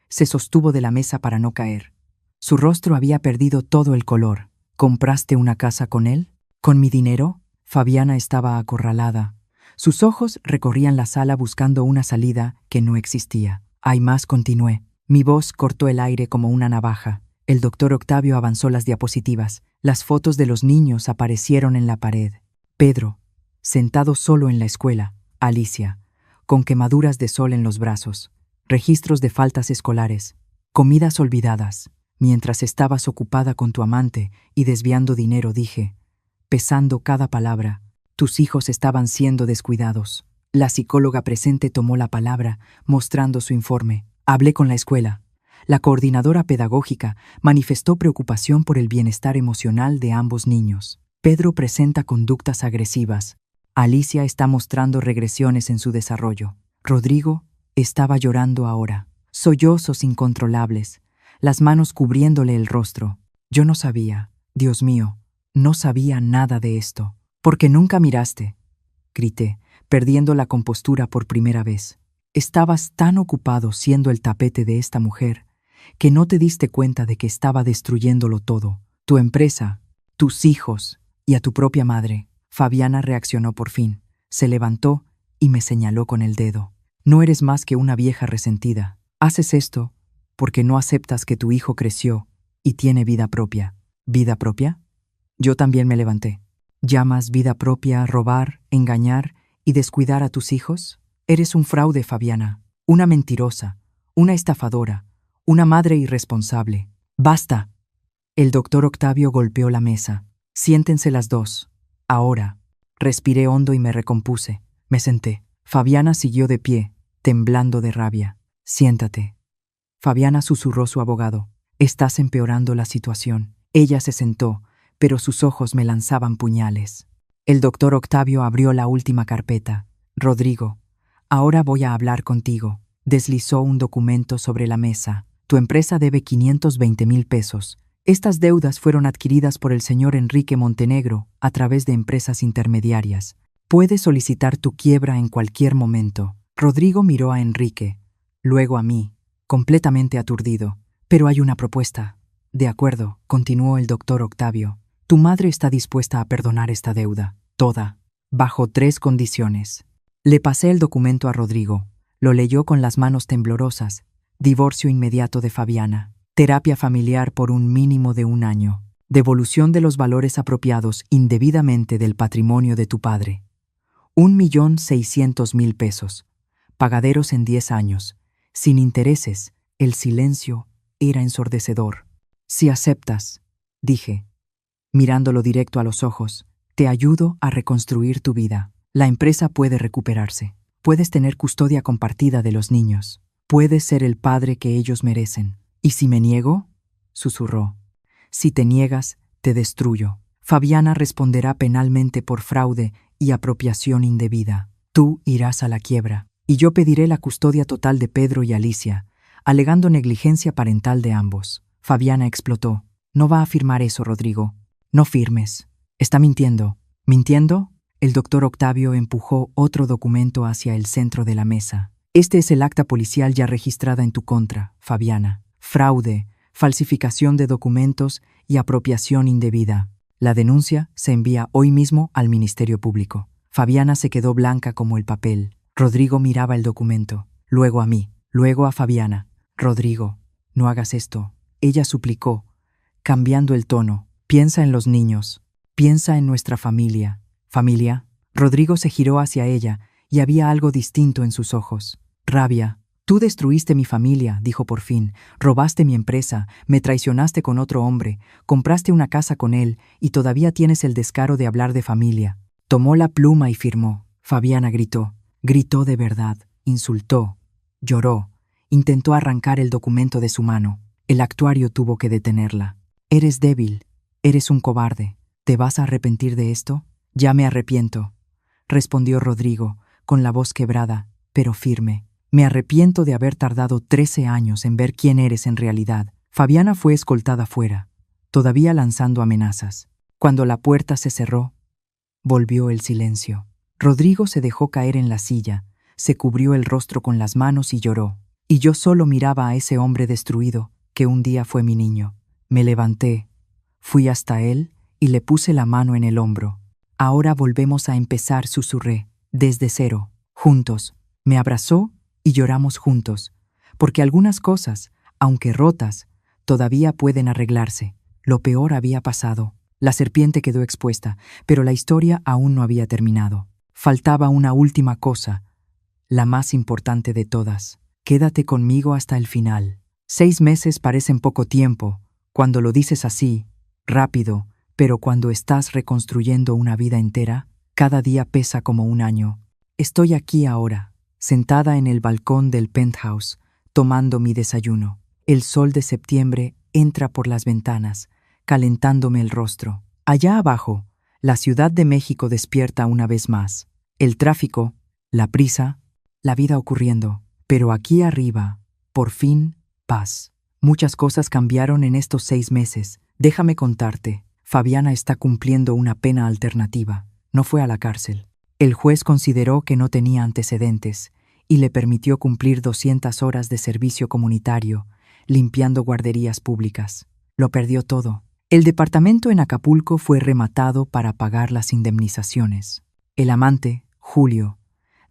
Se sostuvo de la mesa para no caer. Su rostro había perdido todo el color. «¿Compraste una casa con él? ¿Con mi dinero?». Fabiana estaba acorralada. Sus ojos recorrían la sala buscando una salida que no existía. «Hay más», continué. Mi voz cortó el aire como una navaja. El doctor Octavio avanzó las diapositivas. Las fotos de los niños aparecieron en la pared. Pedro, sentado solo en la escuela. Alicia, con quemaduras de sol en los brazos. Registros de faltas escolares. Comidas olvidadas. Mientras estabas ocupada con tu amante y desviando dinero, dije, pesando cada palabra, tus hijos estaban siendo descuidados. La psicóloga presente tomó la palabra, mostrando su informe. Hablé con la escuela. La coordinadora pedagógica manifestó preocupación por el bienestar emocional de ambos niños. Pedro presenta conductas agresivas. Alicia está mostrando regresiones en su desarrollo. Rodrigo estaba llorando ahora. Sollozos incontrolables, las manos cubriéndole el rostro. Yo no sabía. Dios mío, No sabía nada de esto. «Porque nunca miraste», grité, perdiendo la compostura por primera vez. Estabas tan ocupado siendo el tapete de esta mujer que no te diste cuenta de que estaba destruyéndolo todo. Tu empresa, tus hijos y a tu propia madre. Fabiana reaccionó por fin. Se levantó y me señaló con el dedo. «No eres más que una vieja resentida. Haces esto porque no aceptas que tu hijo creció y tiene vida propia». ¿Vida propia? Yo también me levanté. ¿Llamas vida propia a robar, engañar y descuidar a tus hijos? Eres un fraude, Fabiana. Una mentirosa. Una estafadora. Una madre irresponsable. ¡Basta! El doctor Octavio golpeó la mesa. «Siéntense las dos. Ahora». Respiré hondo y me recompuse. Me senté. Fabiana siguió de pie, temblando de rabia. «Siéntate». Fabiana susurró su abogado. «Estás empeorando la situación». Ella se sentó, pero sus ojos me lanzaban puñales. El doctor Octavio abrió la última carpeta. «Rodrigo, ahora voy a hablar contigo». Deslizó un documento sobre la mesa. «Tu empresa debe 520,000 pesos. Estas deudas fueron adquiridas por el señor Enrique Montenegro a través de empresas intermediarias. Puedes solicitar tu quiebra en cualquier momento». Rodrigo miró a Enrique, luego a mí, completamente aturdido. «Pero hay una propuesta». «De acuerdo», continuó el doctor Octavio. «Tu madre está dispuesta a perdonar esta deuda, toda, bajo 3 condiciones». Le pasé el documento a Rodrigo. Lo leyó con las manos temblorosas. Divorcio inmediato de Fabiana. Terapia familiar por un mínimo de 1 año. Devolución de los valores apropiados indebidamente del patrimonio de tu padre. 1,600,000 pesos. Pagaderos en 10 años. Sin intereses. El silencio era ensordecedor. «Si aceptas», dije, mirándolo directo a los ojos, «te ayudo a reconstruir tu vida. La empresa puede recuperarse. Puedes tener custodia compartida de los niños. Puedes ser el padre que ellos merecen». «¿Y si me niego?», susurró. «Si te niegas, te destruyo. Fabiana responderá penalmente por fraude y apropiación indebida. Tú irás a la quiebra, y yo pediré la custodia total de Pedro y Alicia, alegando negligencia parental de ambos». Fabiana explotó. «No va a firmar eso, Rodrigo. No firmes. Está mintiendo». «¿Mintiendo?». El doctor Octavio empujó otro documento hacia el centro de la mesa. «Este es el acta policial ya registrada en tu contra, Fabiana. Fraude, falsificación de documentos y apropiación indebida. La denuncia se envía hoy mismo al Ministerio Público». Fabiana se quedó blanca como el papel. Rodrigo miraba el documento, luego a mí, luego a Fabiana. «Rodrigo, no hagas esto». Ella suplicó, cambiando el tono. «Piensa en los niños. Piensa en nuestra familia». «¿Familia?». Rodrigo se giró hacia ella y había algo distinto en sus ojos. Rabia. «Tú destruiste mi familia», dijo por fin. «Robaste mi empresa, me traicionaste con otro hombre, compraste una casa con él y todavía tienes el descaro de hablar de familia». Tomó la pluma y firmó. Fabiana gritó. Gritó de verdad, insultó, lloró, intentó arrancar el documento de su mano. El actuario tuvo que detenerla. «Eres débil, eres un cobarde. ¿Te vas a arrepentir de esto?». «Ya me arrepiento», respondió Rodrigo, con la voz quebrada, pero firme. «Me arrepiento de haber tardado 13 años en ver quién eres en realidad». Fabiana fue escoltada fuera, todavía lanzando amenazas. Cuando la puerta se cerró, volvió el silencio. Rodrigo se dejó caer en la silla, se cubrió el rostro con las manos y lloró. Y yo solo miraba a ese hombre destruido, que un día fue mi niño. Me levanté, fui hasta él y le puse la mano en el hombro. «Ahora volvemos a empezar», susurré, «desde cero, juntos». Me abrazó y lloramos juntos, porque algunas cosas, aunque rotas, todavía pueden arreglarse. Lo peor había pasado. La serpiente quedó expuesta, pero la historia aún no había terminado. Faltaba una última cosa, la más importante de todas. «Quédate conmigo hasta el final». 6 meses parecen poco tiempo, cuando lo dices así, rápido, pero cuando estás reconstruyendo una vida entera, cada día pesa como 1 año. Estoy aquí ahora, sentada en el balcón del penthouse, tomando mi desayuno. El sol de septiembre entra por las ventanas, calentándome el rostro. Allá abajo, la Ciudad de México despierta una vez más. El tráfico, la prisa, la vida ocurriendo. Pero aquí arriba, por fin, paz. Muchas cosas cambiaron en estos 6 meses. Déjame contarte. Fabiana está cumpliendo una pena alternativa. No fue a la cárcel. El juez consideró que no tenía antecedentes y le permitió cumplir 200 horas de servicio comunitario, limpiando guarderías públicas. Lo perdió todo. El departamento en Acapulco fue rematado para pagar las indemnizaciones. El amante, Julio,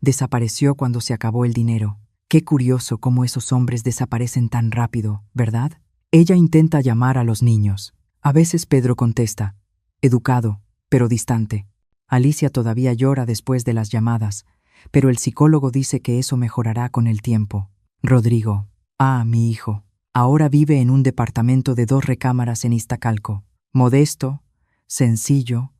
desapareció cuando se acabó el dinero. Qué curioso cómo esos hombres desaparecen tan rápido, ¿verdad? Ella intenta llamar a los niños. A veces Pedro contesta, educado, pero distante. Alicia todavía llora después de las llamadas, pero el psicólogo dice que eso mejorará con el tiempo. Rodrigo, mi hijo, ahora vive en un departamento de 2 recámaras en Iztacalco. Modesto, sencillo,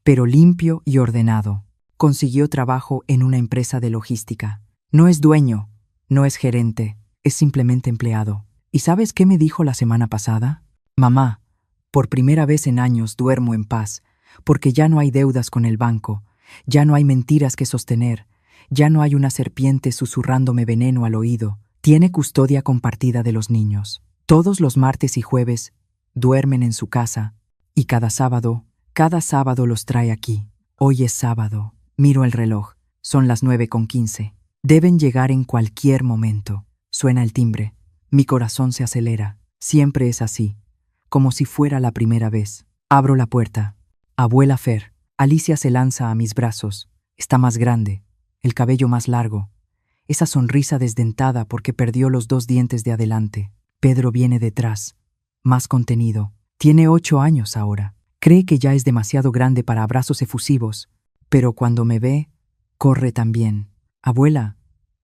pero limpio y ordenado. Consiguió trabajo en una empresa de logística. No es dueño, no es gerente, es simplemente empleado. ¿Y sabes qué me dijo la semana pasada? Mamá, por primera vez en años duermo en paz, porque ya no hay deudas con el banco, ya no hay mentiras que sostener, ya no hay una serpiente susurrándome veneno al oído. Tiene custodia compartida de los niños. Todos los martes y jueves duermen en su casa y cada sábado los trae aquí. Hoy es sábado. Miro el reloj. Son las 9:15. Deben llegar en cualquier momento. Suena el timbre. Mi corazón se acelera. Siempre es así, como si fuera la primera vez. Abro la puerta. Abuela Fer. Alicia se lanza a mis brazos. Está más grande, el cabello más largo. Esa sonrisa desdentada porque perdió los 2 dientes de adelante. Pedro viene detrás, más contenido. Tiene 8 años ahora. Cree que ya es demasiado grande para abrazos efusivos, pero cuando me ve, corre también. Abuela,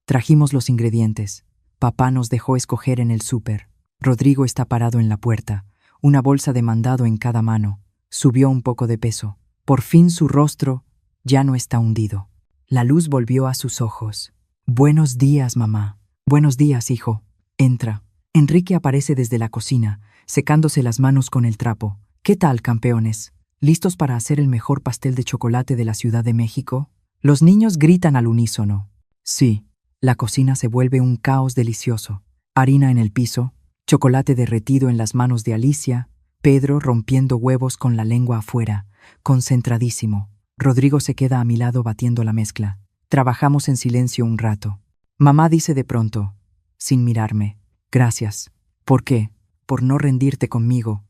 trajimos los ingredientes. Papá nos dejó escoger en el súper. Rodrigo está parado en la puerta, una bolsa de mandado en cada mano. Subió un poco de peso. Por fin su rostro ya no está hundido. La luz volvió a sus ojos. Buenos días, mamá. Buenos días, hijo. Entra. Enrique aparece desde la cocina, secándose las manos con el trapo. ¿Qué tal, campeones? ¿Listos para hacer el mejor pastel de chocolate de la Ciudad de México? Los niños gritan al unísono. Sí. La cocina se vuelve un caos delicioso. Harina en el piso, chocolate derretido en las manos de Alicia, Pedro rompiendo huevos con la lengua afuera, concentradísimo. Rodrigo se queda a mi lado batiendo la mezcla. Trabajamos en silencio un rato. Mamá dice de pronto, sin mirarme, gracias. ¿Por qué? Por no rendirte conmigo,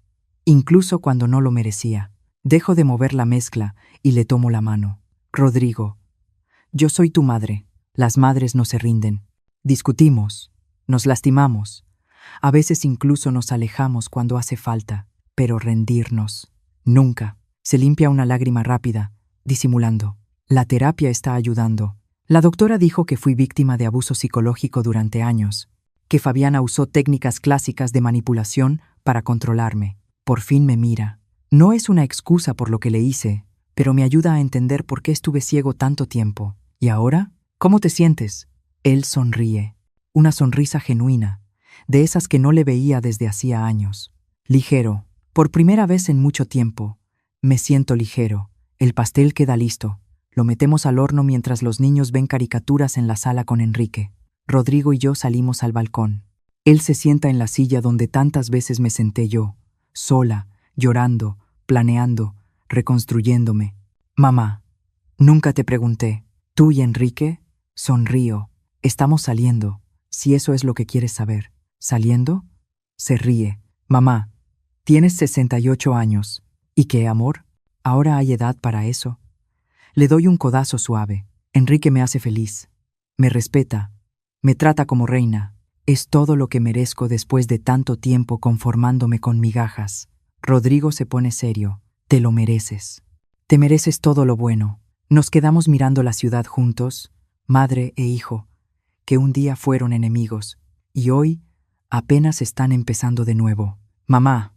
incluso cuando no lo merecía. Dejo de mover la mezcla y le tomo la mano. Rodrigo, yo soy tu madre. Las madres no se rinden. Discutimos, nos lastimamos. A veces incluso nos alejamos cuando hace falta, pero rendirnos, nunca. Se limpia una lágrima rápida, disimulando. La terapia está ayudando. La doctora dijo que fui víctima de abuso psicológico durante años, que Fabiana usó técnicas clásicas de manipulación para controlarme. Por fin me mira. No es una excusa por lo que le hice, pero me ayuda a entender por qué estuve ciego tanto tiempo. ¿Y ahora? ¿Cómo te sientes? Él sonríe. Una sonrisa genuina, de esas que no le veía desde hacía años. Ligero. Por primera vez en mucho tiempo, me siento ligero. El pastel queda listo. Lo metemos al horno mientras los niños ven caricaturas en la sala con Enrique. Rodrigo y yo salimos al balcón. Él se sienta en la silla donde tantas veces me senté yo, sola, llorando, planeando, reconstruyéndome. Mamá, nunca te pregunté. ¿Tú y Enrique? Sonrío. Estamos saliendo, si eso es lo que quieres saber. ¿Saliendo? Se ríe. Mamá, tienes 68 años. ¿Y qué, amor? ¿Ahora hay edad para eso? Le doy un codazo suave. Enrique me hace feliz. Me respeta. Me trata como reina. Es todo lo que merezco después de tanto tiempo conformándome con migajas. Rodrigo se pone serio. Te lo mereces. Te mereces todo lo bueno. Nos quedamos mirando la ciudad juntos, madre e hijo, que un día fueron enemigos, y hoy apenas están empezando de nuevo. Mamá,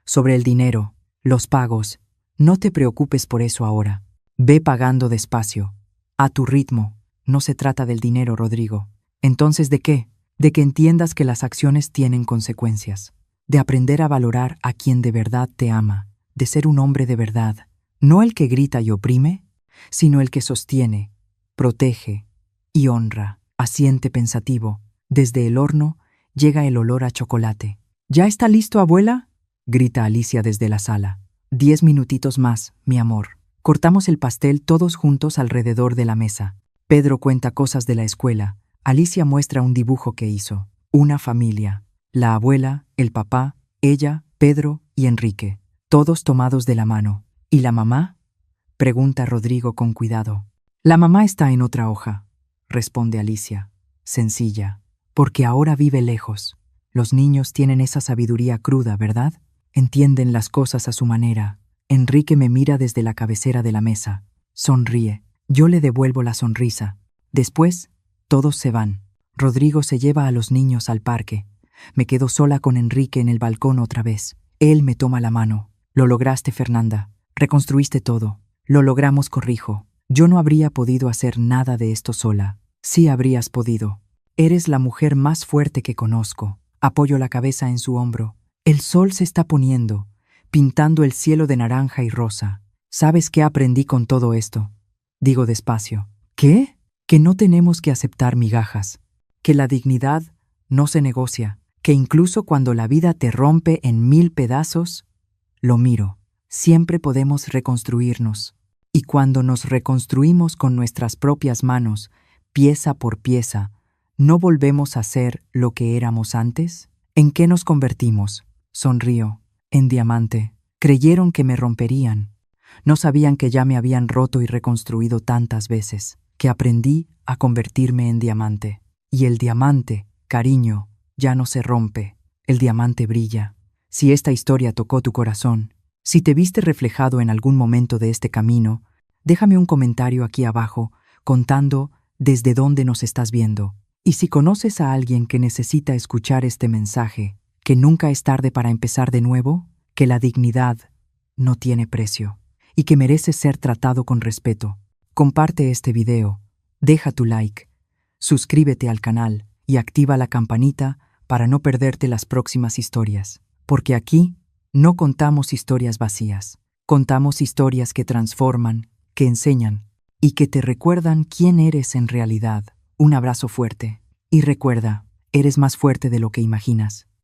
sobre el dinero, los pagos, no te preocupes por eso ahora. Ve pagando despacio, a tu ritmo. No se trata del dinero, Rodrigo. ¿Entonces de qué? De que entiendas que las acciones tienen consecuencias, de aprender a valorar a quien de verdad te ama, de ser un hombre de verdad, no el que grita y oprime, sino el que sostiene, protege y honra. Asiente pensativo. Desde el horno llega el olor a chocolate. ¿Ya está listo, abuela?, grita Alicia desde la sala. 10 minutitos más, mi amor. Cortamos el pastel todos juntos alrededor de la mesa. Pedro cuenta cosas de la escuela. Alicia muestra un dibujo que hizo. Una familia. La abuela, el papá, ella, Pedro y Enrique. Todos tomados de la mano. ¿Y la mamá? Pregunta Rodrigo con cuidado. La mamá está en otra hoja, responde Alicia. Sencilla. Porque ahora vive lejos. Los niños tienen esa sabiduría cruda, ¿verdad? Entienden las cosas a su manera. Enrique me mira desde la cabecera de la mesa. Sonríe. Yo le devuelvo la sonrisa. Después, todos se van. Rodrigo se lleva a los niños al parque. Me quedo sola con Enrique en el balcón otra vez. Él me toma la mano. Lo lograste, Fernanda. Reconstruiste todo. Lo logramos, corrijo. Yo no habría podido hacer nada de esto sola. Sí habrías podido. Eres la mujer más fuerte que conozco. Apoyo la cabeza en su hombro. El sol se está poniendo, pintando el cielo de naranja y rosa. ¿Sabes qué aprendí con todo esto? Digo despacio. ¿Qué? Que no tenemos que aceptar migajas. Que la dignidad no se negocia. Que incluso cuando la vida te rompe en 1000 pedazos, lo miro. Siempre podemos reconstruirnos. Y cuando nos reconstruimos con nuestras propias manos, pieza por pieza, ¿no volvemos a ser lo que éramos antes? ¿En qué nos convertimos? Sonrío. En diamante. Creyeron que me romperían. No sabían que ya me habían roto y reconstruido tantas veces, que aprendí a convertirme en diamante. Y el diamante, cariño, ya no se rompe. El diamante brilla. Si esta historia tocó tu corazón, si te viste reflejado en algún momento de este camino, déjame un comentario aquí abajo contando desde dónde nos estás viendo. Y si conoces a alguien que necesita escuchar este mensaje, que nunca es tarde para empezar de nuevo, que la dignidad no tiene precio y que merece ser tratado con respeto, comparte este video, deja tu like, suscríbete al canal y activa la campanita para no perderte las próximas historias, porque aquí no contamos historias vacías, contamos historias que transforman, que enseñan y que te recuerdan quién eres en realidad. Un abrazo fuerte y recuerda, eres más fuerte de lo que imaginas.